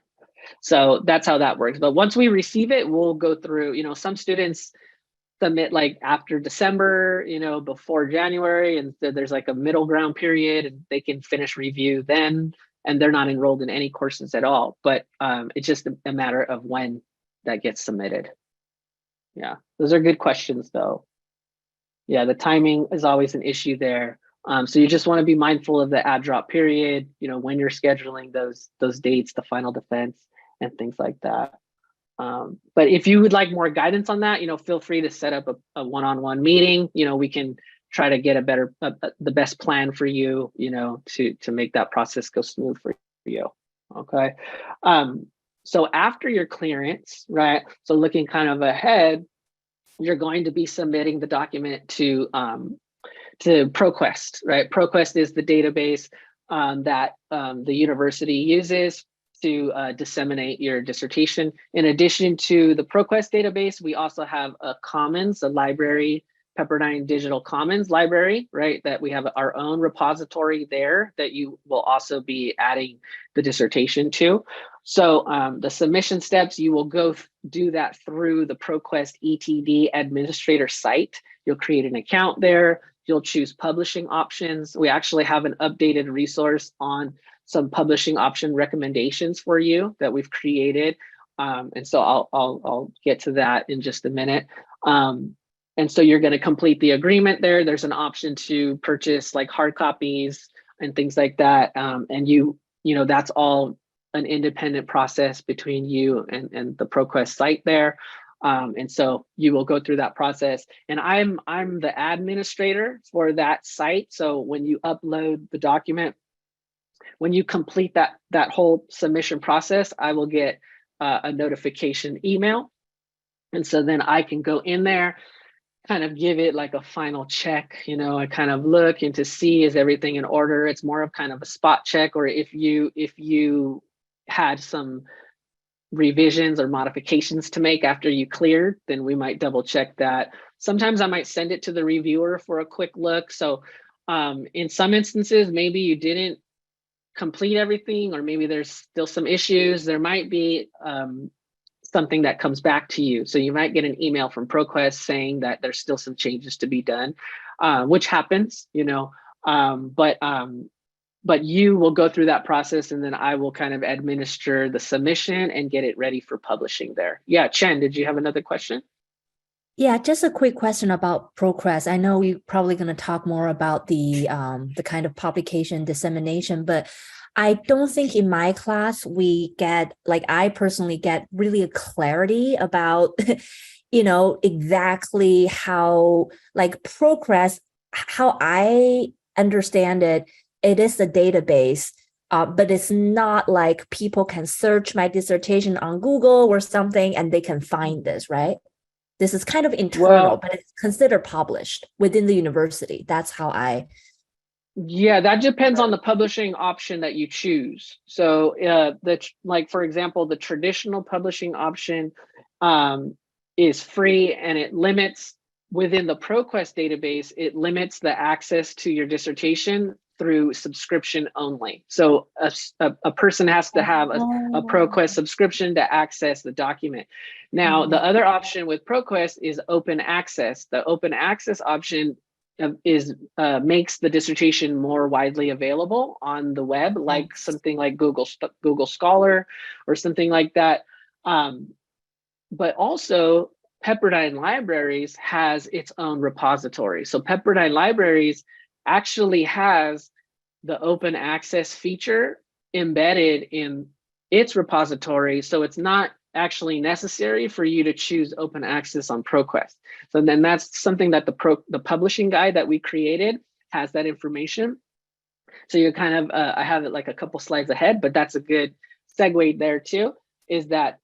So that's how that works. But once we receive it, we'll go through, some students submit like after December, before January, and there's like a middle ground period and they can finish review then, and they're not enrolled in any courses at all. But it's just a matter of when that gets submitted. Yeah, those are good questions though. Yeah, the timing is always an issue there. So you just want to be mindful of the add drop period, when you're scheduling those dates, the final defense and things like that. But if you would like more guidance on that, feel free to set up a one-on-one meeting. We can try to get the best plan for you, to make that process go smooth for you. Okay. So after your clearance, right? So looking kind of ahead, you're going to be submitting the document to ProQuest, right? ProQuest is the database that the university uses to disseminate your dissertation. In addition to the ProQuest database, we also have a Commons, a library, Pepperdine Digital Commons library, right? That we have our own repository there that you will also be adding the dissertation to. So the submission steps, you will do that through the ProQuest ETD administrator site. You'll create an account there. You'll choose publishing options. We actually have an updated resource on some publishing option recommendations for you that we've created. And so I'll get to that in just a minute. And so you're going to complete the agreement there. There's an option to purchase like hard copies and things like that. And that's all an independent process between you and the ProQuest site there. And so you will go through that process. And I'm the administrator for that site. So when you upload the document, when you complete that whole submission process, I will get a notification email. And so then I can go in there, kind of give it like a final check, I kind of look and to see, is everything in order? It's more of kind of a spot check, or if you had some revisions or modifications to make after you cleared, then we might double check that. Sometimes I might send it to the reviewer for a quick look. So in some instances, maybe you didn't complete everything, or maybe there's still some issues. There might be something that comes back to you. So you might get an email from ProQuest saying that there's still some changes to be done, which happens, but you will go through that process, and then I will kind of administer the submission and get it ready for publishing there. Yeah, Chen, did you have another question? Yeah, just a quick question about ProQuest. I know we're probably going to talk more about the kind of publication dissemination, but I don't think in my class we get, like I personally get really a clarity about, exactly how, like ProQuest, how I understand it, it is a database, but it's not like people can search my dissertation on Google or something and they can find this, right? This is kind of internal, but it's considered published within the university. That's how I... Yeah, that depends on the publishing option that you choose. So for example, the traditional publishing option is free, and it limits, within the ProQuest database, it limits the access to your dissertation through subscription only. So a person has to have a ProQuest subscription to access the document. Now, the other option with ProQuest is open access. The open access option makes the dissertation more widely available on the web, like something like Google Scholar or something like that. But also, Pepperdine Libraries has its own repository. So Pepperdine Libraries actually has the open access feature embedded in its repository. So it's not actually necessary for you to choose open access on ProQuest. So then that's something that the publishing guide that we created has that information. So you're kind of, I have it like a couple slides ahead, but that's a good segue there too, is that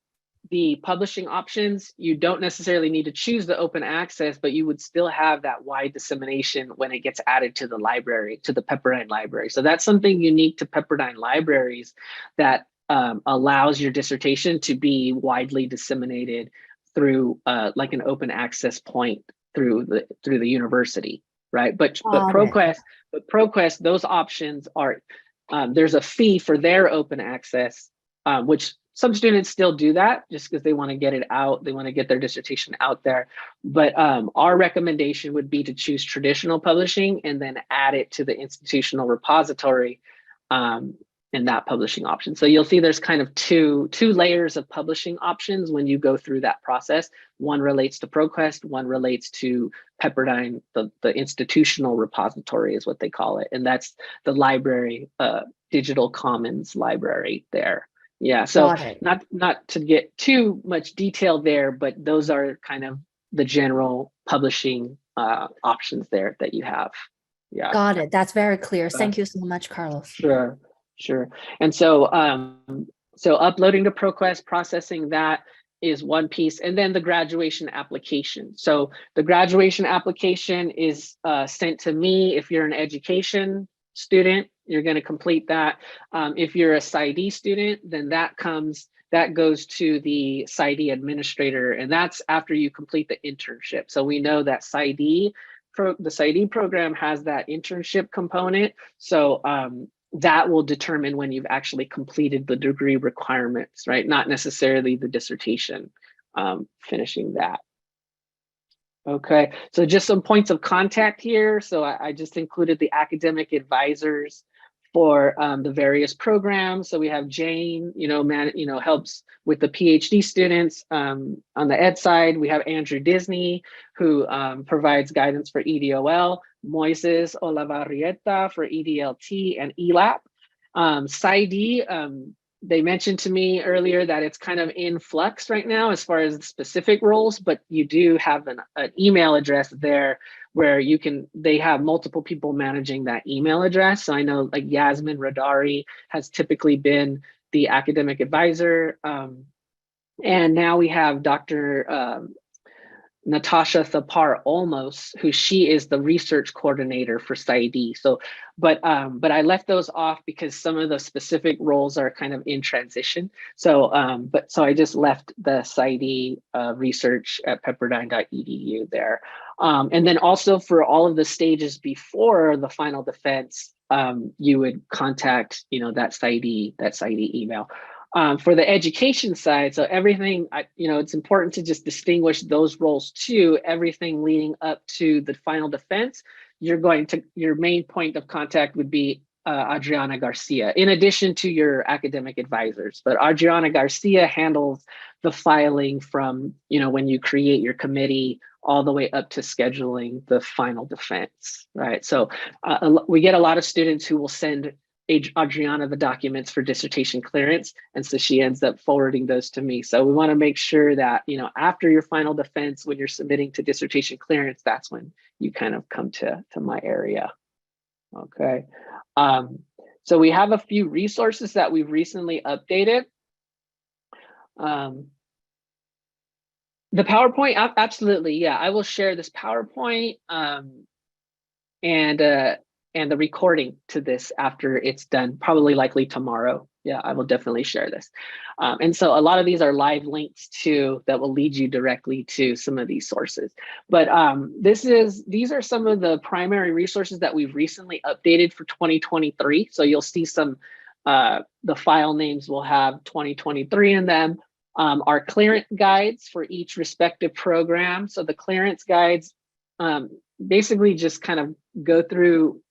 the publishing options, you don't necessarily need to choose the open access, but you would still have that wide dissemination when it gets added to the library, to the Pepperdine library. So that's something unique to Pepperdine libraries that allows your dissertation to be widely disseminated through like an open access point through the university, right? But ProQuest, those options are, there's a fee for their open access, which some students still do that just because they want to get it out. They want to get their dissertation out there. But our recommendation would be to choose traditional publishing and then add it to the institutional repository in that publishing option. So you'll see there's kind of two layers of publishing options when you go through that process. One relates to ProQuest, one relates to Pepperdine, the institutional repository is what they call it. And that's the library, digital commons library there. Yeah, so not to get too much detail there, but those are kind of the general publishing options there that you have. Yeah. Got it. That's very clear. Thank you so much, Carlos. Sure. And so so uploading to ProQuest, processing that is one piece, and then the graduation application. So the graduation application is sent to me. If you're an education student, you're going to complete that. If you're a PsyD student, then that goes to the PsyD administrator, and that's after you complete the internship. So we know that the PsyD program has that internship component. So that will determine when you've actually completed the degree requirements, right? Not necessarily the dissertation, finishing that. Okay, so just some points of contact here. So I just included the academic advisors for the various programs. So we have Jane, helps with the PhD students. On the ed side, we have Andrew Disney, who provides guidance for EDOL, Moises Olavarrieta for EDLT and ELAP. PsyD, they mentioned to me earlier that it's kind of in flux right now as far as specific roles, but you do have an email address there where they have multiple people managing that email address. So I know like Yasmin Radari has typically been the academic advisor. And now we have Dr. Natasha Thapar Olmos, who she is the research coordinator for PsyD. So, but I left those off because some of the specific roles are kind of in transition. So, so I just left the PsyD research at pepperdine.edu there. And then also for all of the stages before the final defense, you would contact, that PsyD email. For the education side, so everything, it's important to just distinguish those roles too. Everything leading up to the final defense, your main point of contact would be Adriana Garcia, in addition to your academic advisors. But Adriana Garcia handles the filing from, when you create your committee all the way up to scheduling the final defense, right? So we get a lot of students who will send Adriana the documents for dissertation clearance, and so she ends up forwarding those to me. So we want to make sure that after your final defense, when you're submitting to dissertation clearance, that's when you kind of come to my area. Okay, so we have a few resources that we've recently updated. The PowerPoint, absolutely, yeah, I will share this PowerPoint and the recording to this after it's done, probably likely tomorrow. Yeah, I will definitely share this. And so a lot of these are live links too that will lead you directly to some of these sources. But these are some of the primary resources that we've recently updated for 2023. So you'll see some, the file names will have 2023 in them. Our clearance guides for each respective program. So the clearance guides basically just kind of go through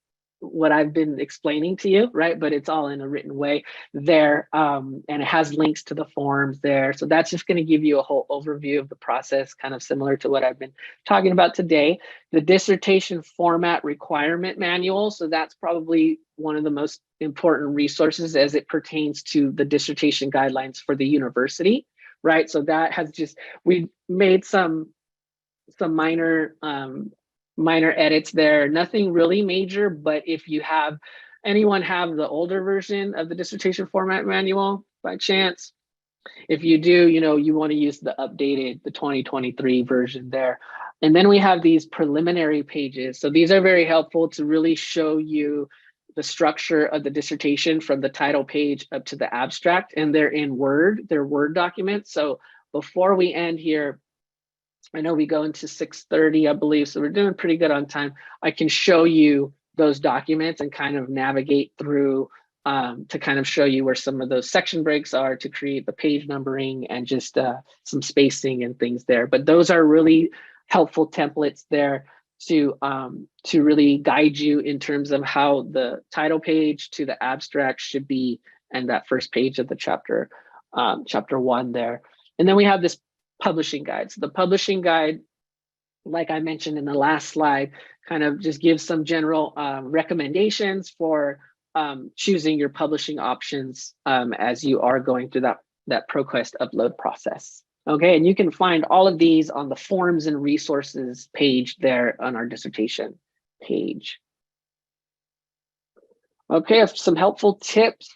what I've been explaining to you, right? But it's all in a written way there. And it has links to the forms there. So that's just going to give you a whole overview of the process, kind of similar to what I've been talking about today. The dissertation format requirement manual. So that's probably one of the most important resources as it pertains to the dissertation guidelines for the university, right? So that has we made some minor edits there, nothing really major, but if you have anyone have the older version of the dissertation format manual, by chance. If you do, you want to use the 2023 version there. And then we have these preliminary pages. So these are very helpful to really show you the structure of the dissertation from the title page up to the abstract. And they're in Word, they're Word documents. So before we end here, I know we go into 6:30, I believe, so we're doing pretty good on time. I can show you those documents and kind of navigate through to kind of show you where some of those section breaks are to create the page numbering and just some spacing and things there. But those are really helpful templates there to really guide you in terms of how the title page to the abstract should be, and that first page of the chapter 1 there. And then we have this publishing guide. So the publishing guide, like I mentioned in the last slide, kind of just gives some general recommendations for choosing your publishing options as you are going through that ProQuest upload process. Okay, and you can find all of these on the forms and resources page there on our dissertation page. Okay, some helpful tips.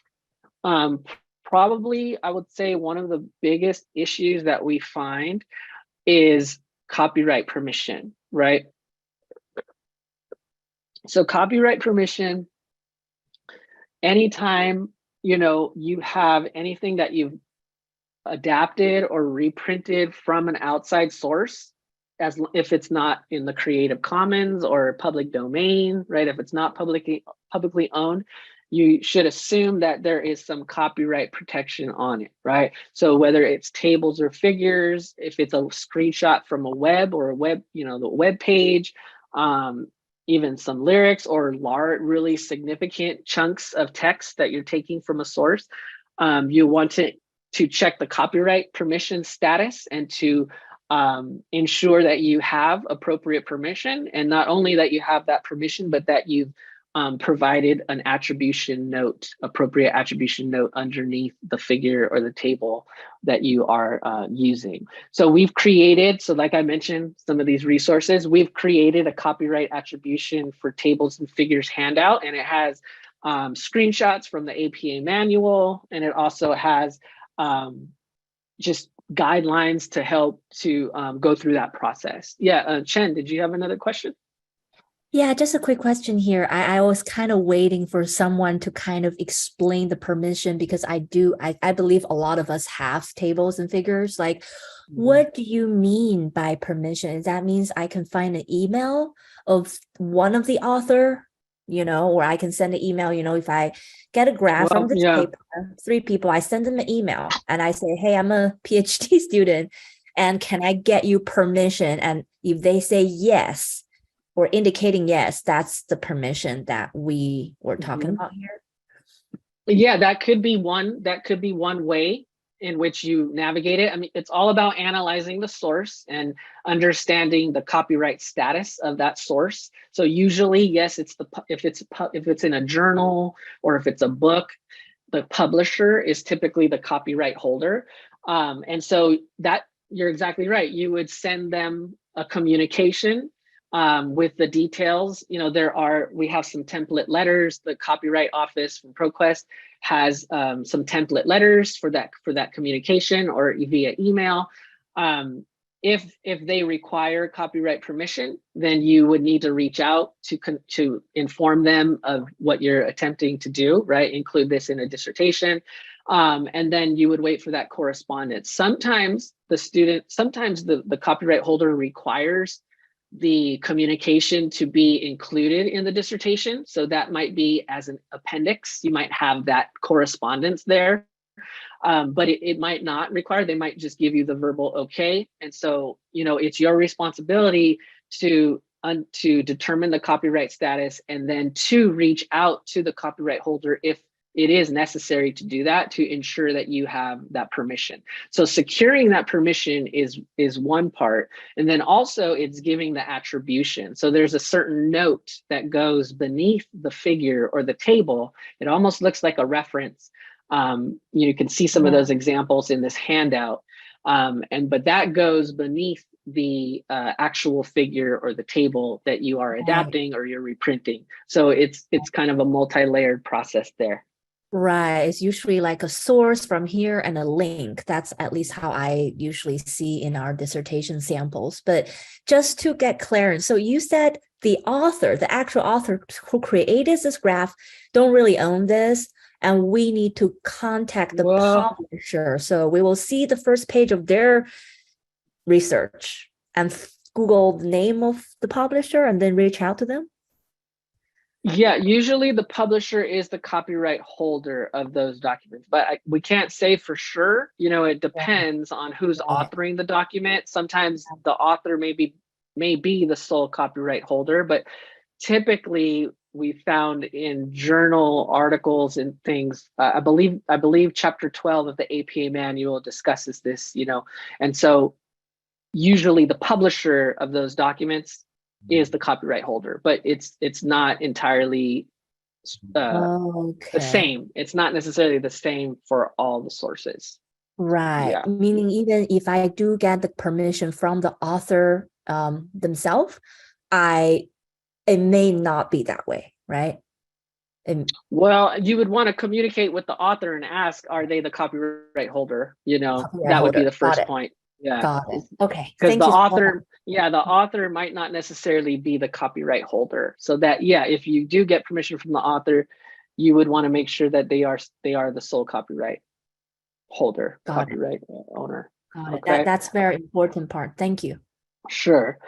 Probably, I would say one of the biggest issues that we find is copyright permission, right? So copyright permission, anytime, you have anything that you've adapted or reprinted from an outside source, as if it's not in the Creative Commons or public domain, right? If it's not publicly owned, you should assume that there is some copyright protection on it, right? So whether it's tables or figures, if it's a screenshot from a web or the web page, even some lyrics or really significant chunks of text that you're taking from a source, you want to check the copyright permission status and to ensure that you have appropriate permission, and not only that you have that permission, but that you've provided an appropriate attribution note underneath the figure or the table that you are using. So we've created, like I mentioned, some of these resources, we've created a copyright attribution for tables and figures handout, and it has screenshots from the APA manual, and it also has just guidelines to help to go through that process. Yeah, Chen, did you have another question? Yeah, just a quick question here. I was kind of waiting for someone to kind of explain the permission, because I believe a lot of us have tables and figures. Like, what do you mean by permission? That means I can find an email of one of the author, or I can send an email, if I get a graph from this paper, 3 people, I send them an email and I say, hey, I'm a PhD student and can I get you permission? And if they say yes, or indicating yes, that's the permission that we were talking about here. Yeah, that could be one way in which you navigate it. I mean, it's all about analyzing the source and understanding the copyright status of that source. So usually, yes, if it's in a journal or if it's a book, the publisher is typically the copyright holder. And so that, you're exactly right. You would send them a communication with the details. We have some template letters. The Copyright Office from ProQuest has some template letters for that communication, or via email. If they require copyright permission, then you would need to reach out to inform them of what you're attempting to do, right? Include this in a dissertation. And then you would wait for that correspondence. Sometimes the copyright holder requires the communication to be included in the dissertation. So that might be as an appendix. You might have that correspondence there, but it might not require. They might just give you the verbal okay. And so, it's your responsibility to determine the copyright status and then to reach out to the copyright holder if it is necessary to do that, to ensure that you have that permission. So securing that permission is one part. And then also it's giving the attribution. So there's a certain note that goes beneath the figure or the table. It almost looks like a reference. You can see some of those examples in this handout. But that goes beneath the actual figure or the table that you are adapting or you're reprinting. So it's kind of a multi-layered process there. Right. It's usually like a source from here and a link. That's at least how I usually see in our dissertation samples. But just to get clearance, so you said the author, the actual author who created this graph, don't really own this, and we need to contact the Well, publisher. So we will see the first page of their research and Google the name of the publisher and then reach out to them. yeah, usually the publisher is the copyright holder of those documents, but we can't say for sure. It depends on who's Right. authoring the document. Sometimes the author may be the sole copyright holder, but typically we found in journal articles and things. I believe Chapter 12 of the APA manual discusses this. And so usually the publisher of those documents is the copyright holder, but it's not entirely the Okay. same. It's not necessarily the same for all the sources. Right. Yeah. Meaning even if I do get the permission from the author themselves, it may not be that way, right? Well, you would want to communicate with the author and ask, are they the copyright holder? Copyright That would be holder. the Got first it. point. Yeah. Got it. Okay. Because Thank you so much. the author might not necessarily be the copyright holder. So that, yeah, if you do get permission from the author, you would want to make sure that they are the sole copyright holder, Got it. copyright owner. Got it. Okay. That's very important part. Thank you. Sure.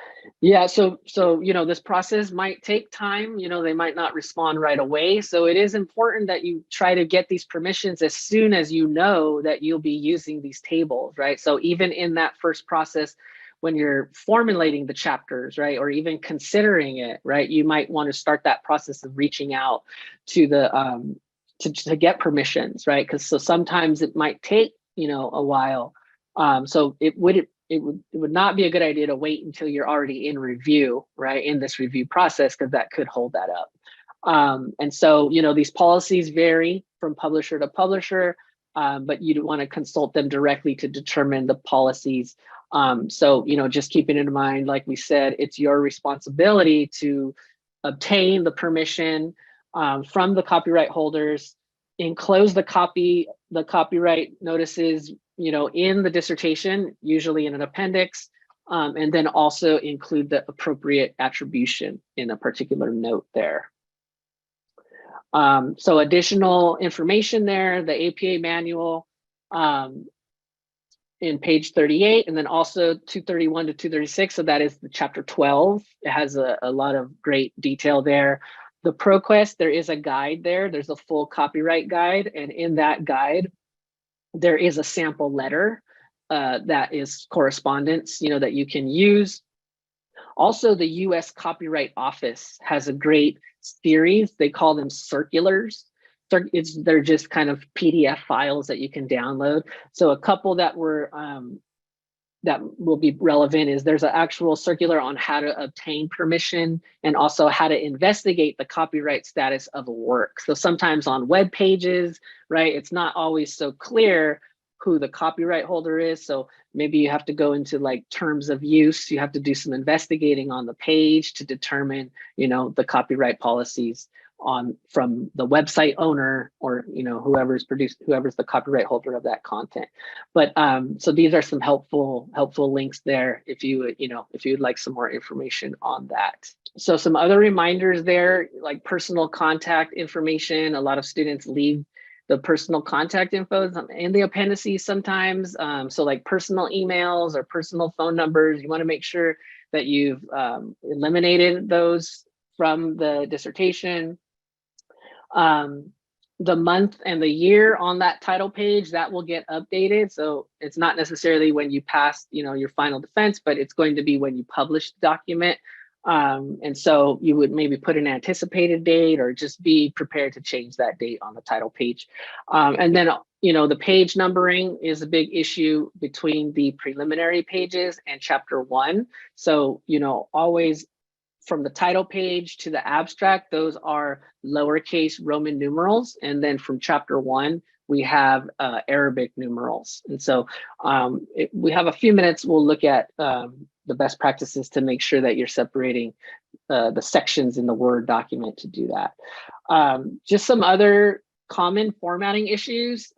Yeah. So, this process might take time. They might not respond right away. So it is important that you try to get these permissions as soon as you know that you'll be using these tables, right? So even in that first process, when you're formulating the chapters, right, or even considering it, right, you might want to start that process of reaching out to the to get permissions, right? Because sometimes it might take a while. So it would not be a good idea to wait until you're already in review, right, in this review process, because that could hold that up. And so, these policies vary from publisher to publisher, but you'd want to consult them directly to determine the policies. So, just keeping in mind, like we said, it's your responsibility to obtain the permission from the copyright holders, enclose the copyright notices in the dissertation, usually in an appendix, and then also include the appropriate attribution in a particular note there. So additional information there, the APA manual in page 38, and then also 231 to 236. So that is the chapter 12. It has a lot of great detail there. The ProQuest, there is a guide there. There's a full copyright guide. And in that guide, there is a sample letter that is correspondence, that you can use. Also, the US Copyright Office has a great series. They call them circulars. They're just kind of PDF files that you can download. So a couple that will be relevant is there's an actual circular on how to obtain permission and also how to investigate the copyright status of a work. So sometimes on web pages, right, it's not always so clear who the copyright holder is. So maybe you have to go into like terms of use. You have to do some investigating on the page to determine, the copyright policies from the website owner or whoever's the copyright holder of that content. But so these are some helpful links there if you'd like some more information on that. So some other reminders there, like personal contact information. A lot of students leave the personal contact info in the appendices sometimes. So like personal emails or personal phone numbers, you want to make sure that you've eliminated those from the dissertation. The month and the year on that title page, that will get updated. So it's not necessarily when you pass, your final defense, but it's going to be when you publish the document. And so you would maybe put an anticipated date or just be prepared to change that date on the title page. And then, the page numbering is a big issue between the preliminary pages and chapter 1. So, always from the title page to the abstract, those are lowercase Roman numerals. And then from chapter 1, we have Arabic numerals. And so we have a few minutes, we'll look at the best practices to make sure that you're separating the sections in the Word document to do that. Just some other common formatting issues,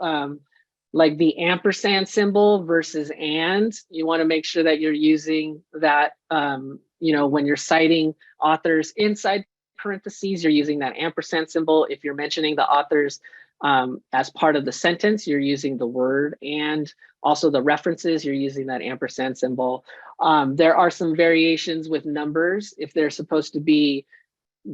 like the ampersand symbol versus and. You want to make sure that you're using that, when you're citing authors inside parentheses, you're using that ampersand symbol. If you're mentioning the authors as part of the sentence, you're using the word, and also the references, you're using that ampersand symbol. There are some variations with numbers if they're supposed to be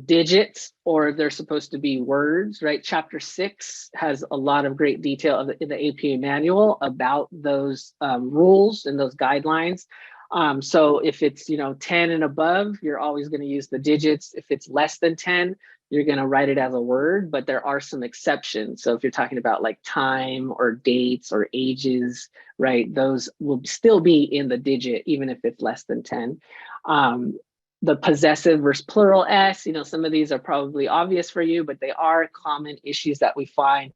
digits or they're supposed to be words, right? Chapter 6 has a lot of great detail in the APA manual about those rules and those guidelines. So if it's 10 and above, you're always going to use the digits. If it's less than 10, you're going to write it as a word, but there are some exceptions. So if you're talking about like time or dates or ages, right, those will still be in the digit, even if it's less than 10. The possessive versus plural S, some of these are probably obvious for you, but they are common issues that we find.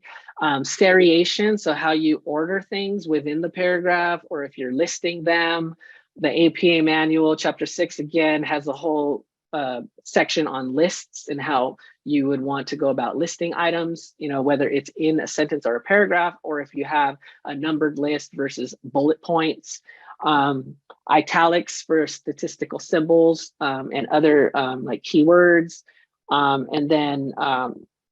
Seriation, so how you order things within the paragraph, or if you're listing them. The APA manual, chapter 6, again, has a whole section on lists and how you would want to go about listing items, whether it's in a sentence or a paragraph, or if you have a numbered list versus bullet points. Italics for statistical symbols and other like keywords, and then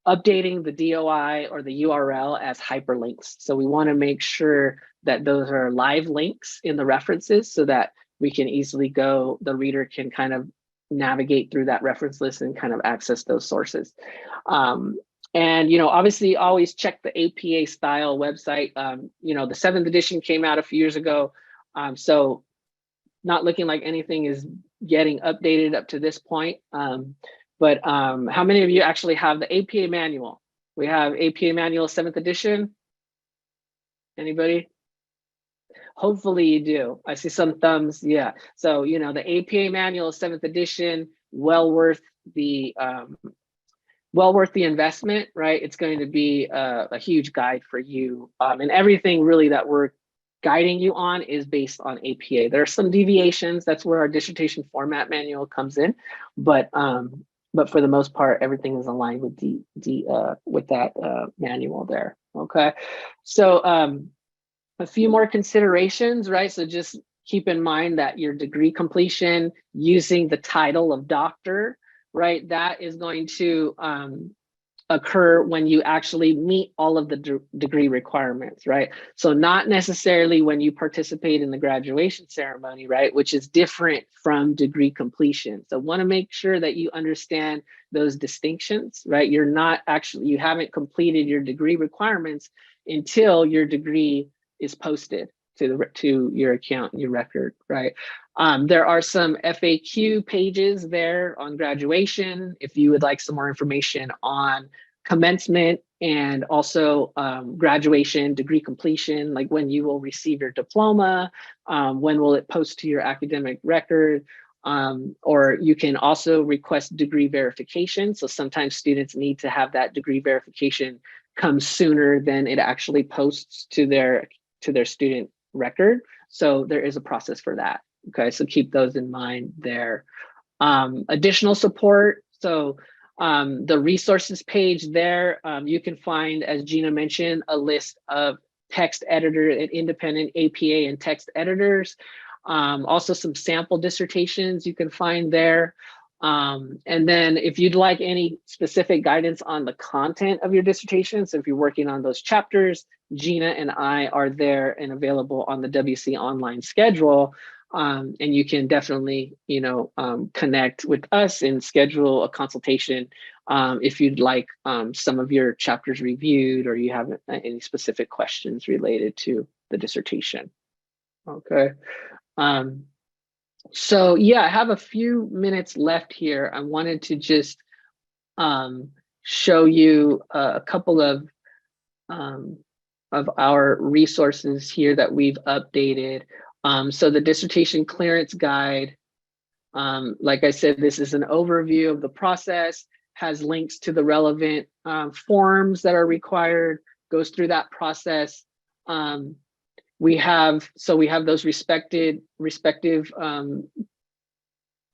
updating the DOI or the URL as hyperlinks. So we want to make sure that those are live links in the references so that we can easily the reader can kind of navigate through that reference list and kind of access those sources. And obviously always check the APA style website. The 7th edition came out a few years ago. So not looking like anything is getting updated up to this point. But how many of you actually have the APA manual? We have APA manual 7th edition. Anybody? Hopefully you do. I see some thumbs. Yeah. So, the APA manual 7th edition, well worth the investment, right? It's going to be a huge guide for you. And everything really that we're guiding you on is based on APA. There are some deviations. That's where our dissertation format manual comes in, but for the most part, everything is aligned with that manual there. Okay, so a few more considerations, right? So just keep in mind that your degree completion using the title of doctor, right? That is going to occur when you actually meet all of the degree requirements, right? So not necessarily when you participate in the graduation ceremony, right? Which is different from degree completion. So want to make sure that you understand those distinctions, right? You haven't completed your degree requirements until your degree is posted to your account, your record, right? There are some FAQ pages there on graduation if you would like some more information on commencement and also graduation, degree completion, like when you will receive your diploma, when will it post to your academic record, or you can also request degree verification. So sometimes students need to have that degree verification come sooner than it actually posts to their student record. So there is a process for that. Okay, so keep those in mind there. Additional support. So the resources page there, you can find, as Gina mentioned, a list of text editor and independent APA and text editors. Also some sample dissertations you can find there. And then if you'd like any specific guidance on the content of your dissertation, so if you're working on those chapters, Gina and I are there and available on the WC online schedule. And you can definitely, connect with us and schedule a consultation if you'd like some of your chapters reviewed or you have any specific questions related to the dissertation. Okay. So yeah, I have a few minutes left here. I wanted to just show you a couple of our resources here that we've updated. So the dissertation clearance guide, like I said, this is an overview of the process, has links to the relevant forms that are required, goes through that process. We have those respective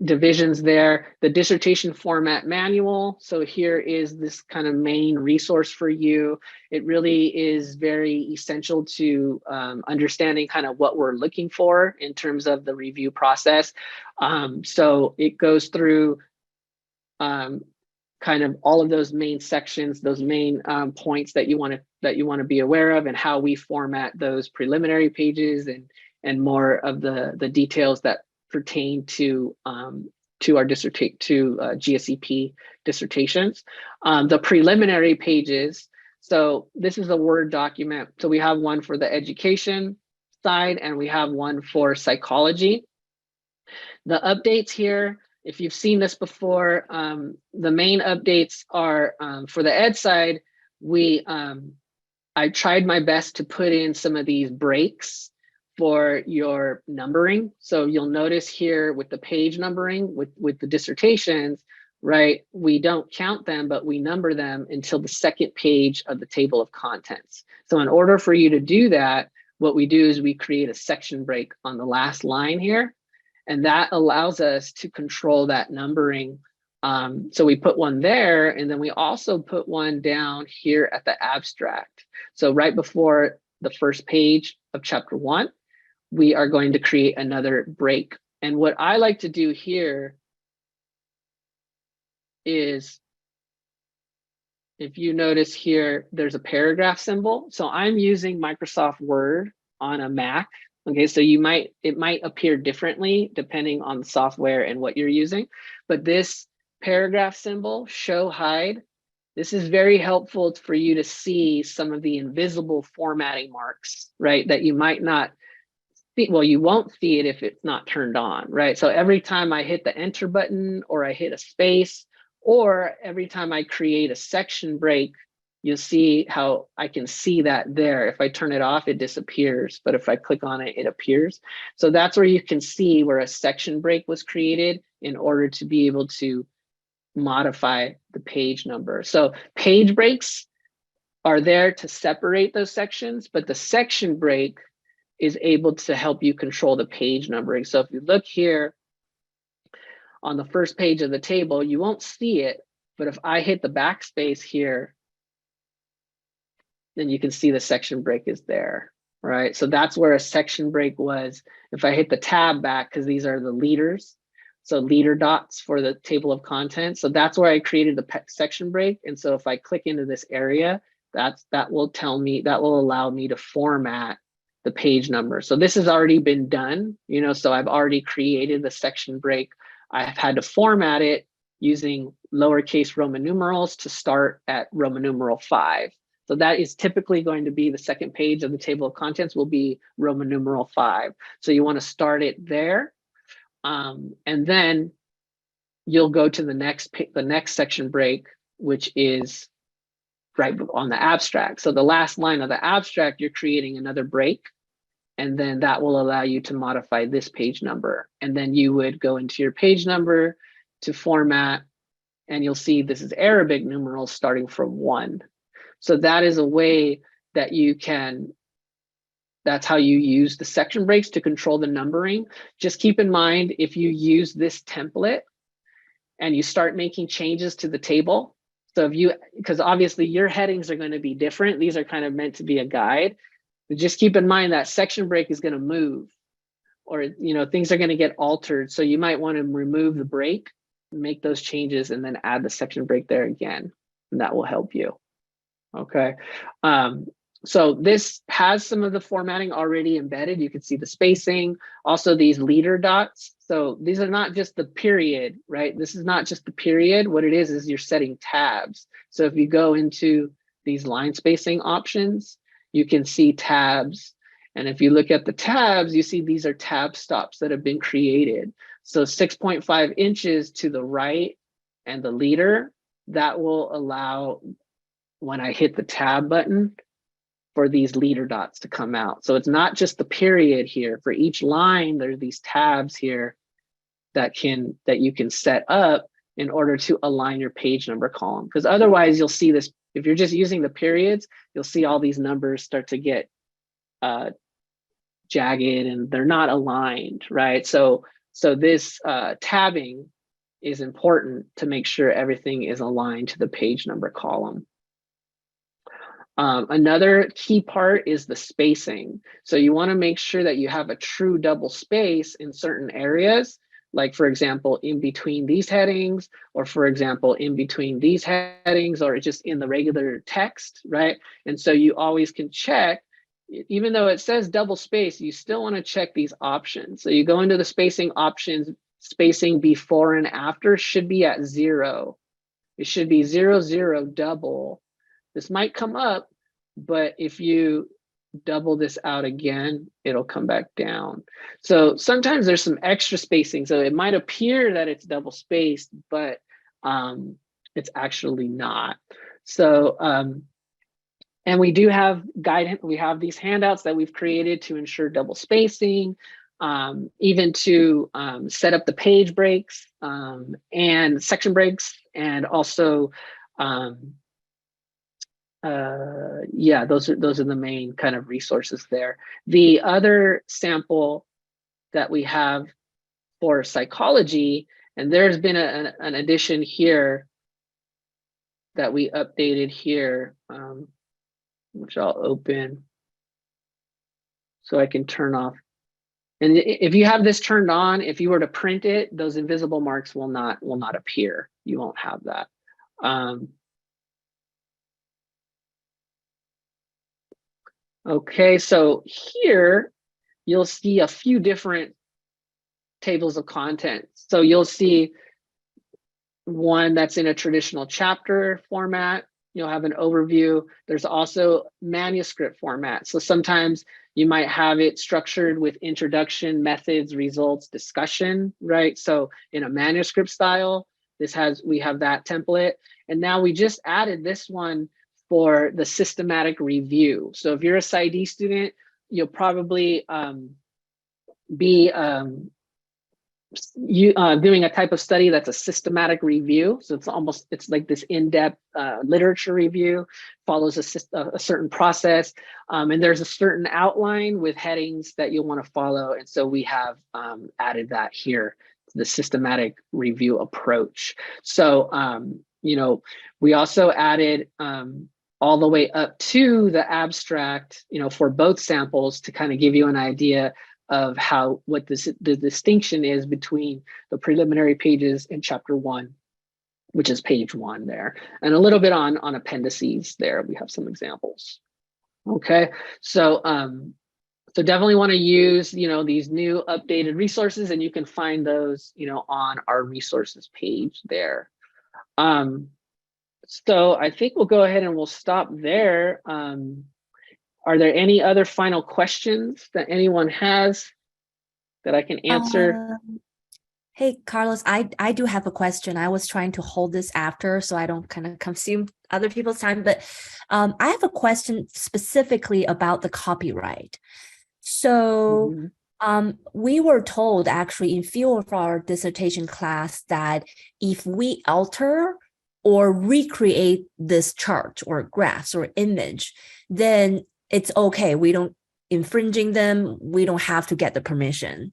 divisions there. The dissertation format manual. So here is this kind of main resource for you. It really is very essential to understanding kind of what we're looking for in terms of the review process. So it goes through kind of all of those main sections, those main points that you want to be aware of, and how we format those preliminary pages, and more of the details that pertain to our GSEP dissertations. The preliminary pages. So this is a Word document. So we have one for the education side, and we have one for psychology. The updates here, if you've seen this before, the main updates are for the ed side. I tried my best to put in some of these breaks for your numbering. So you'll notice here with the page numbering, with the dissertations, right? We don't count them, but we number them until the second page of the table of contents. So in order for you to do that, what we do is we create a section break on the last line here. And that allows us to control that numbering. So we put one there, and then we also put one down here at the abstract. So right before the first page of chapter 1, we are going to create another break. And what I like to do here is, if you notice here, there's a paragraph symbol. So I'm using Microsoft Word on a Mac. Okay, so it might appear differently depending on the software and what you're using, but this paragraph symbol, show hide, this is very helpful for you to see some of the invisible formatting marks, right? That you might not see, well, you won't see it if it's not turned on, right? So every time I hit the enter button, or I hit a space, or every time I create a section break, you'll see how I can see that there. If I turn it off, it disappears, but if I click on it, it appears. So that's where you can see where a section break was created in order to be able to modify the page number. So page breaks are there to separate those sections, but the section break is able to help you control the page numbering. So if you look here on the first page of the table, you won't see it, but if I hit the backspace here, then you can see the section break is there, right? So that's where a section break was. If I hit the tab back, because these are the leaders, so leader dots for the table of contents. So that's where I created the section break. And so if I click into this area, that will allow me to format the page number. So this has already been done, so I've already created the section break. I've had to format it using lowercase Roman numerals to start at Roman numeral 5. So that is typically going to be the second page of the table of contents will be Roman numeral 5. So you want to start it there. And then you'll go to the next section break, which is right on the abstract. So the last line of the abstract, you're creating another break, and then that will allow you to modify this page number. And then you would go into your page number to format, and you'll see this is Arabic numerals starting from 1. So that is a way that you can, that's how you use the section breaks to control the numbering. Just keep in mind, if you use this template and you start making changes to the table, so because obviously your headings are going to be different. These are kind of meant to be a guide. But just keep in mind that section break is going to move, or things are going to get altered. So you might want to remove the break, make those changes, and then add the section break there again, and that will help you. Okay, so this has some of the formatting already embedded. You can see the spacing, also these leader dots. So these are not just the period, right? This is not just the period. What it is you're setting tabs. So if you go into these line spacing options, you can see tabs. And if you look at the tabs, you see these are tab stops that have been created. So 6.5 inches to the right and the leader, that will allow, when I hit the tab button, for these leader dots to come out. So it's not just the period here. For each line, there's these tabs here that you can set up in order to align your page number column. Because otherwise you'll see this, if you're just using the periods, you'll see all these numbers start to get jagged and they're not aligned, right? So So this tabbing is important to make sure everything is aligned to the page number column. Another key part is the spacing. So you want to make sure that you have a true double space in certain areas, like for example, in between these headings, or for example, in between these headings, or just in the regular text, right? And so you always can check, even though it says double space, you still want to check these options. So you go into the spacing options, spacing before and after should be at 0. It should be 0, 0, double. This might come up, but if you double this out again, it'll come back down. So sometimes there's some extra spacing. So it might appear that it's double spaced, but it's actually not. So, and we do have guidance. We have these handouts that we've created to ensure double spacing, even to set up the page breaks and section breaks, and also yeah, those are the main kind of resources there. The other sample that we have for psychology, and there's been an addition here that we updated here, which I'll open so I can turn off. And if you have this turned on, if you were to print it, those invisible marks will not appear. You won't have that. Okay, so here you'll see a few different tables of content. So you'll see one that's in a traditional chapter format. You'll have an overview. There's also manuscript format. So sometimes you might have it structured with introduction, methods, results, discussion, right? So in a manuscript style, we have that template. And now we just added this one for the systematic review. So if you're a PsyD student, you'll probably be doing a type of study that's a systematic review. So it's like this in-depth literature review, follows a certain process, and there's a certain outline with headings that you'll want to follow. And so we have added that here, the systematic review approach. So we also added all the way up to the abstract, for both samples, to kind of give you an idea of what the distinction is between the preliminary pages in chapter 1, which is page 1 there, and a little bit on appendices there. We have some examples. Okay, so so definitely want to use these new updated resources, and you can find those on our resources page there. So I think we'll go ahead and we'll stop there. Are there any other final questions that anyone has that I can answer? Hey, Carlos, I do have a question. I was trying to hold this after so I don't kind of consume other people's time, but I have a question specifically about the copyright. So we were told actually in few of our dissertation class that if we alter or recreate this chart or graphs or image, then it's okay. We don't infringing them. We don't have to get the permission.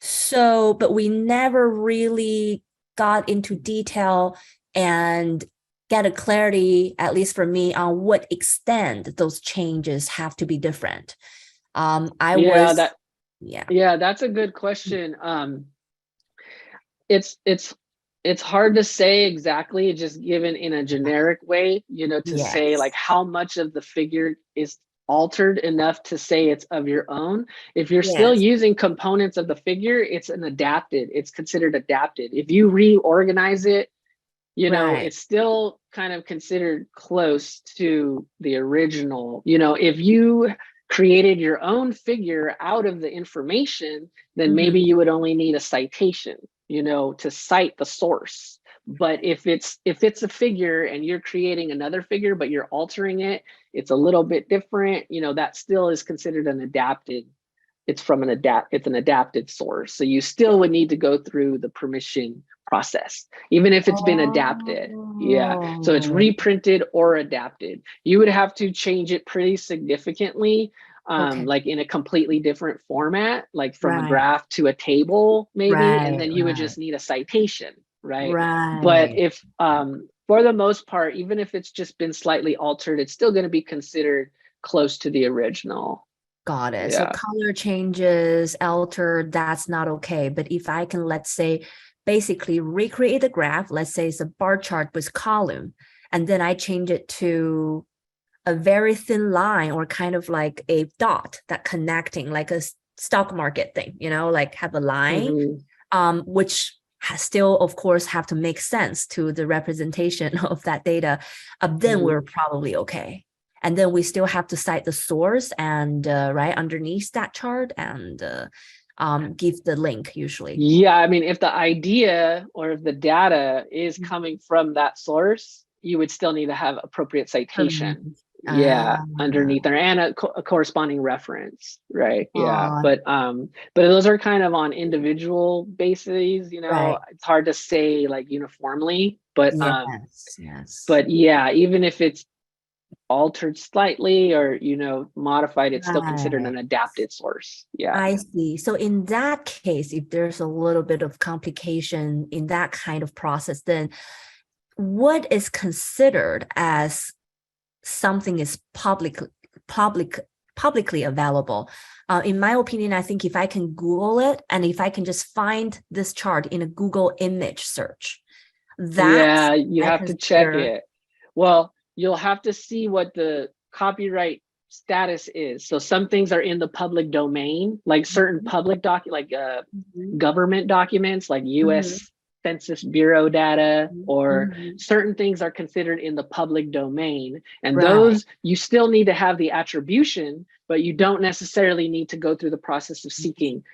So, but we never really got into detail and get a clarity, at least for me, on what extent those changes have to be different. Yeah, that's a good question. It's hard to say exactly, just given in a generic way, to say like how much of the figure is altered enough to say it's of your own. If you're still using components of the figure, it's considered adapted. If you reorganize it, it's still kind of considered close to the original. If you created your own figure out of the information, then maybe you would only need a citation, to cite the source. But if it's a figure and you're creating another figure, but you're altering it, it's a little bit different, that still is considered an adapted. It's an adapted source. So you still would need to go through the permission process, even if it's been adapted. Yeah. So it's reprinted or adapted. You would have to change it pretty significantly Okay. like in a completely different format, like from a Right. graph to a table, maybe, and Right. then you would Right. just need a citation, right? But Right. if, for the most part, even if it's just been slightly altered, it's still going to be considered close to the original. Got it. So Yeah. color changes, altered, that's not okay. But if I can, let's say, basically recreate the graph, let's say it's a bar chart with column, and then I change it to a very thin line or kind of like a dot that connecting like a stock market thing, like have a line, which still, of course, have to make sense to the representation of that data. Then we're probably okay. And then we still have to cite the source and right underneath that chart and give the link usually. Yeah, I mean, if the idea or if the data is coming from that source, you would still need to have appropriate citation. Yeah, underneath there and a corresponding reference, right? Yeah, but those are kind of on individual bases, Right. It's hard to say like uniformly, but yes. but yeah, even if it's altered slightly or modified, it's still considered Right. an adapted source. Yeah. I see. So in that case, if there's a little bit of complication in that kind of process, then what is considered as something is publicly available? In my opinion, I think if I can Google it and if I can just find this chart in a Google image search, Yeah, you I have to check it. Well, you'll have to see what the copyright status is. So some things are in the public domain, like certain public government documents, like US Census Bureau data, or certain things are considered in the public domain. And those, you still need to have the attribution, but you don't necessarily need to go through the process of seeking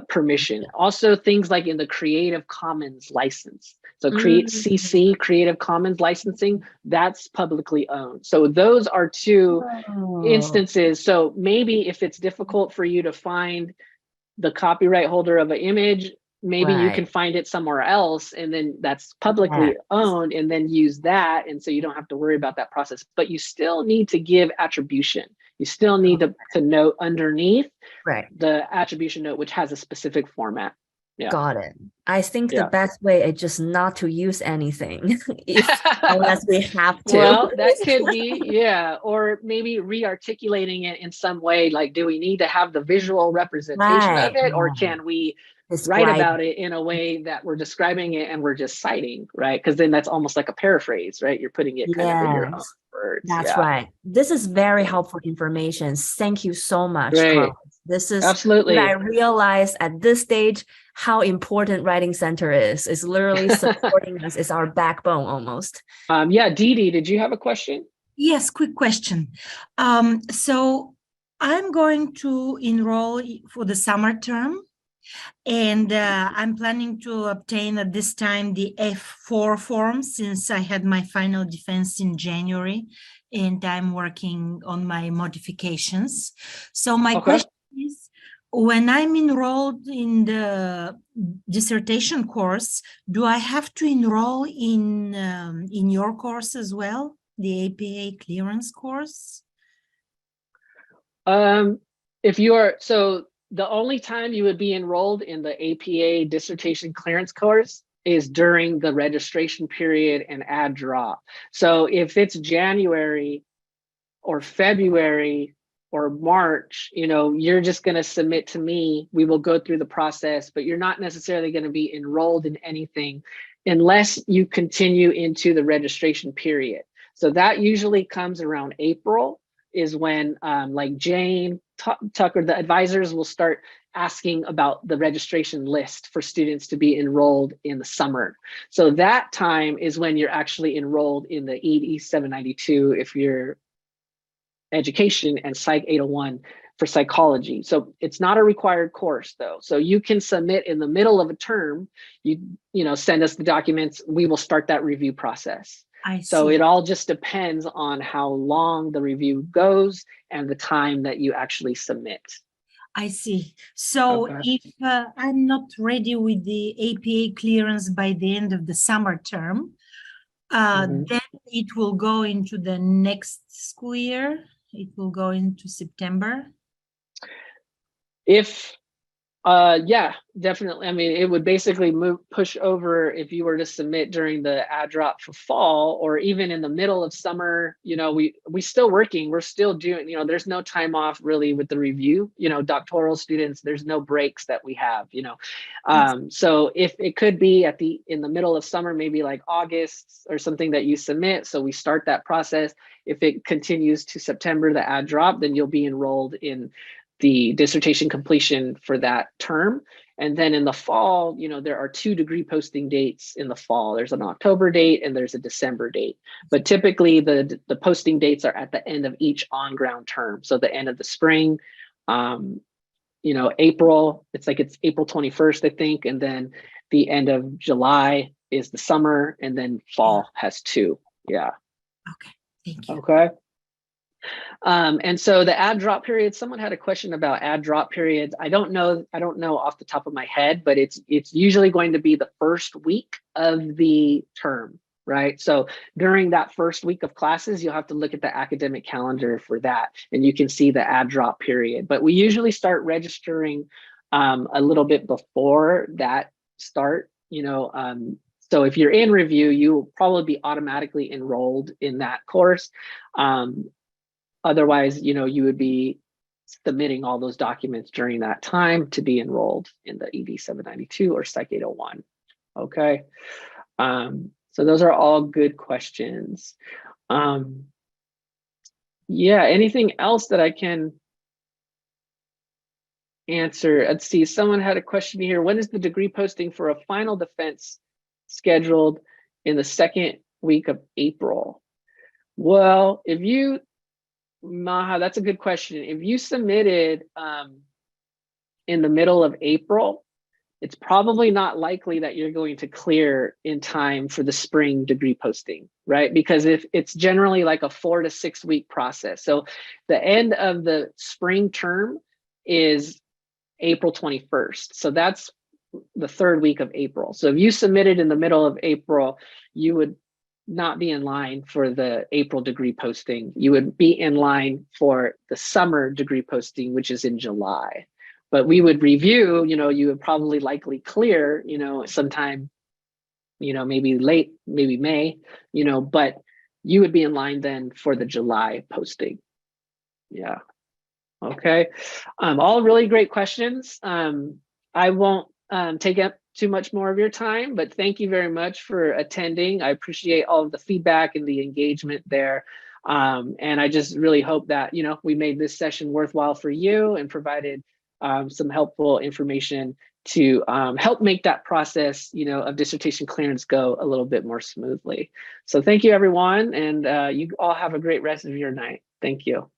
permission. Also, things like in the Creative Commons license. So CC, Creative Commons licensing, that's publicly owned. So those are two instances. So maybe if it's difficult for you to find the copyright holder of an image, maybe you can find it somewhere else and then that's publicly owned and then use that. And so you don't have to worry about that process, but you still need to give attribution. You still need to note underneath the attribution note, which has a specific format. Yeah. Got it. I think the best way is just not to use anything unless we have to. Well, that could be, yeah. Or maybe re-articulating it in some way, like, do we need to have the visual representation of it? Or can we write about it in a way that we're describing it and we're just citing, right? Because then that's almost like a paraphrase, right? You're putting it kind of in your own words. That's right. This is very helpful information. Thank you so much, Carlos. This is absolutely. I realized at this stage how important Writing Center is. It's literally supporting us. It's our backbone almost. Yeah, Dee Dee, did you have a question? Yes, quick question. So I'm going to enroll for the summer term, and I'm planning to obtain at this time the F4 form since I had my final defense in January, and I'm working on my modifications. So my question is, when I'm enrolled in the dissertation course, do I have to enroll in your course as well, the APA clearance course? If you are, so the only time you would be enrolled in the APA dissertation clearance course is during the registration period and ad drop. So if it's January or February or March, you're just going to submit to me. We will go through the process, but you're not necessarily going to be enrolled in anything unless you continue into the registration period. So that usually comes around April is when like Jane Tucker, the advisors will start asking about the registration list for students to be enrolled in the summer. So that time is when you're actually enrolled in the ED 792 if you're education and Psych 801 for psychology. So it's not a required course though. So you can submit in the middle of a term, you send us the documents, we will start that review process. So it all just depends on how long the review goes and the time that you actually submit. I see. So if I'm not ready with the APA clearance by the end of the summer term, then it will go into the next school year. It will go into September. If yeah, definitely. I mean, it would basically push over if you were to submit during the ad drop for fall, or even in the middle of summer. You know, we still working. We're still doing. You know, there's no time off really with the review. You know, doctoral students, there's no breaks that we have. You know, so if it could be in the middle of summer, maybe like August or something that you submit. So we start that process. If it continues to September, the ad drop, then you'll be enrolled in the dissertation completion for that term. And then in the fall, you know, there are 2 degree posting dates in the fall. There's an October date and there's a December date. But typically the posting dates are at the end of each on-ground term. So the end of the spring, you know, April, it's April 21st, I think. And then the end of July is the summer, and then fall has 2. Yeah. Okay, thank you. Okay. And so the ad drop period, someone had a question about ad drop periods. I don't know off the top of my head, but it's usually going to be the first week of the term, right? So during that first week of classes, you'll have to look at the academic calendar for that, and you can see the ad drop period. But we usually start registering a little bit before that start, you know. So if you're in review, you will probably be automatically enrolled in that course. Otherwise, you know, you would be submitting all those documents during that time to be enrolled in the ED 792 or Psych 801. Okay. So those are all good questions. Yeah, anything else that I can answer? Let's see, someone had a question here. When is the degree posting for a final defense scheduled in the 2nd week of April? Well, if you, Maha, that's a good question. If you submitted in the middle of April, it's probably not likely that you're going to clear in time for the spring degree posting, right? Because if it's generally like a 4 to 6 week process. So the end of the spring term is April 21st. So that's the 3rd week of April. So if you submitted in the middle of April, you would not be in line for the April degree posting. You would be in line for the summer degree posting, which is in July. But we would review, you know, you would probably likely clear, you know, sometime, you know, maybe late, maybe May, you know, but you would be in line then for the July posting. Yeah. Okay. All really great questions. I won't take up too much more of your time, but thank you very much for attending. I appreciate all of the feedback and the engagement there. And I just really hope that, you know, we made this session worthwhile for you and provided some helpful information to help make that process, you know, of dissertation clearance go a little bit more smoothly. So thank you, everyone. And you all have a great rest of your night. Thank you.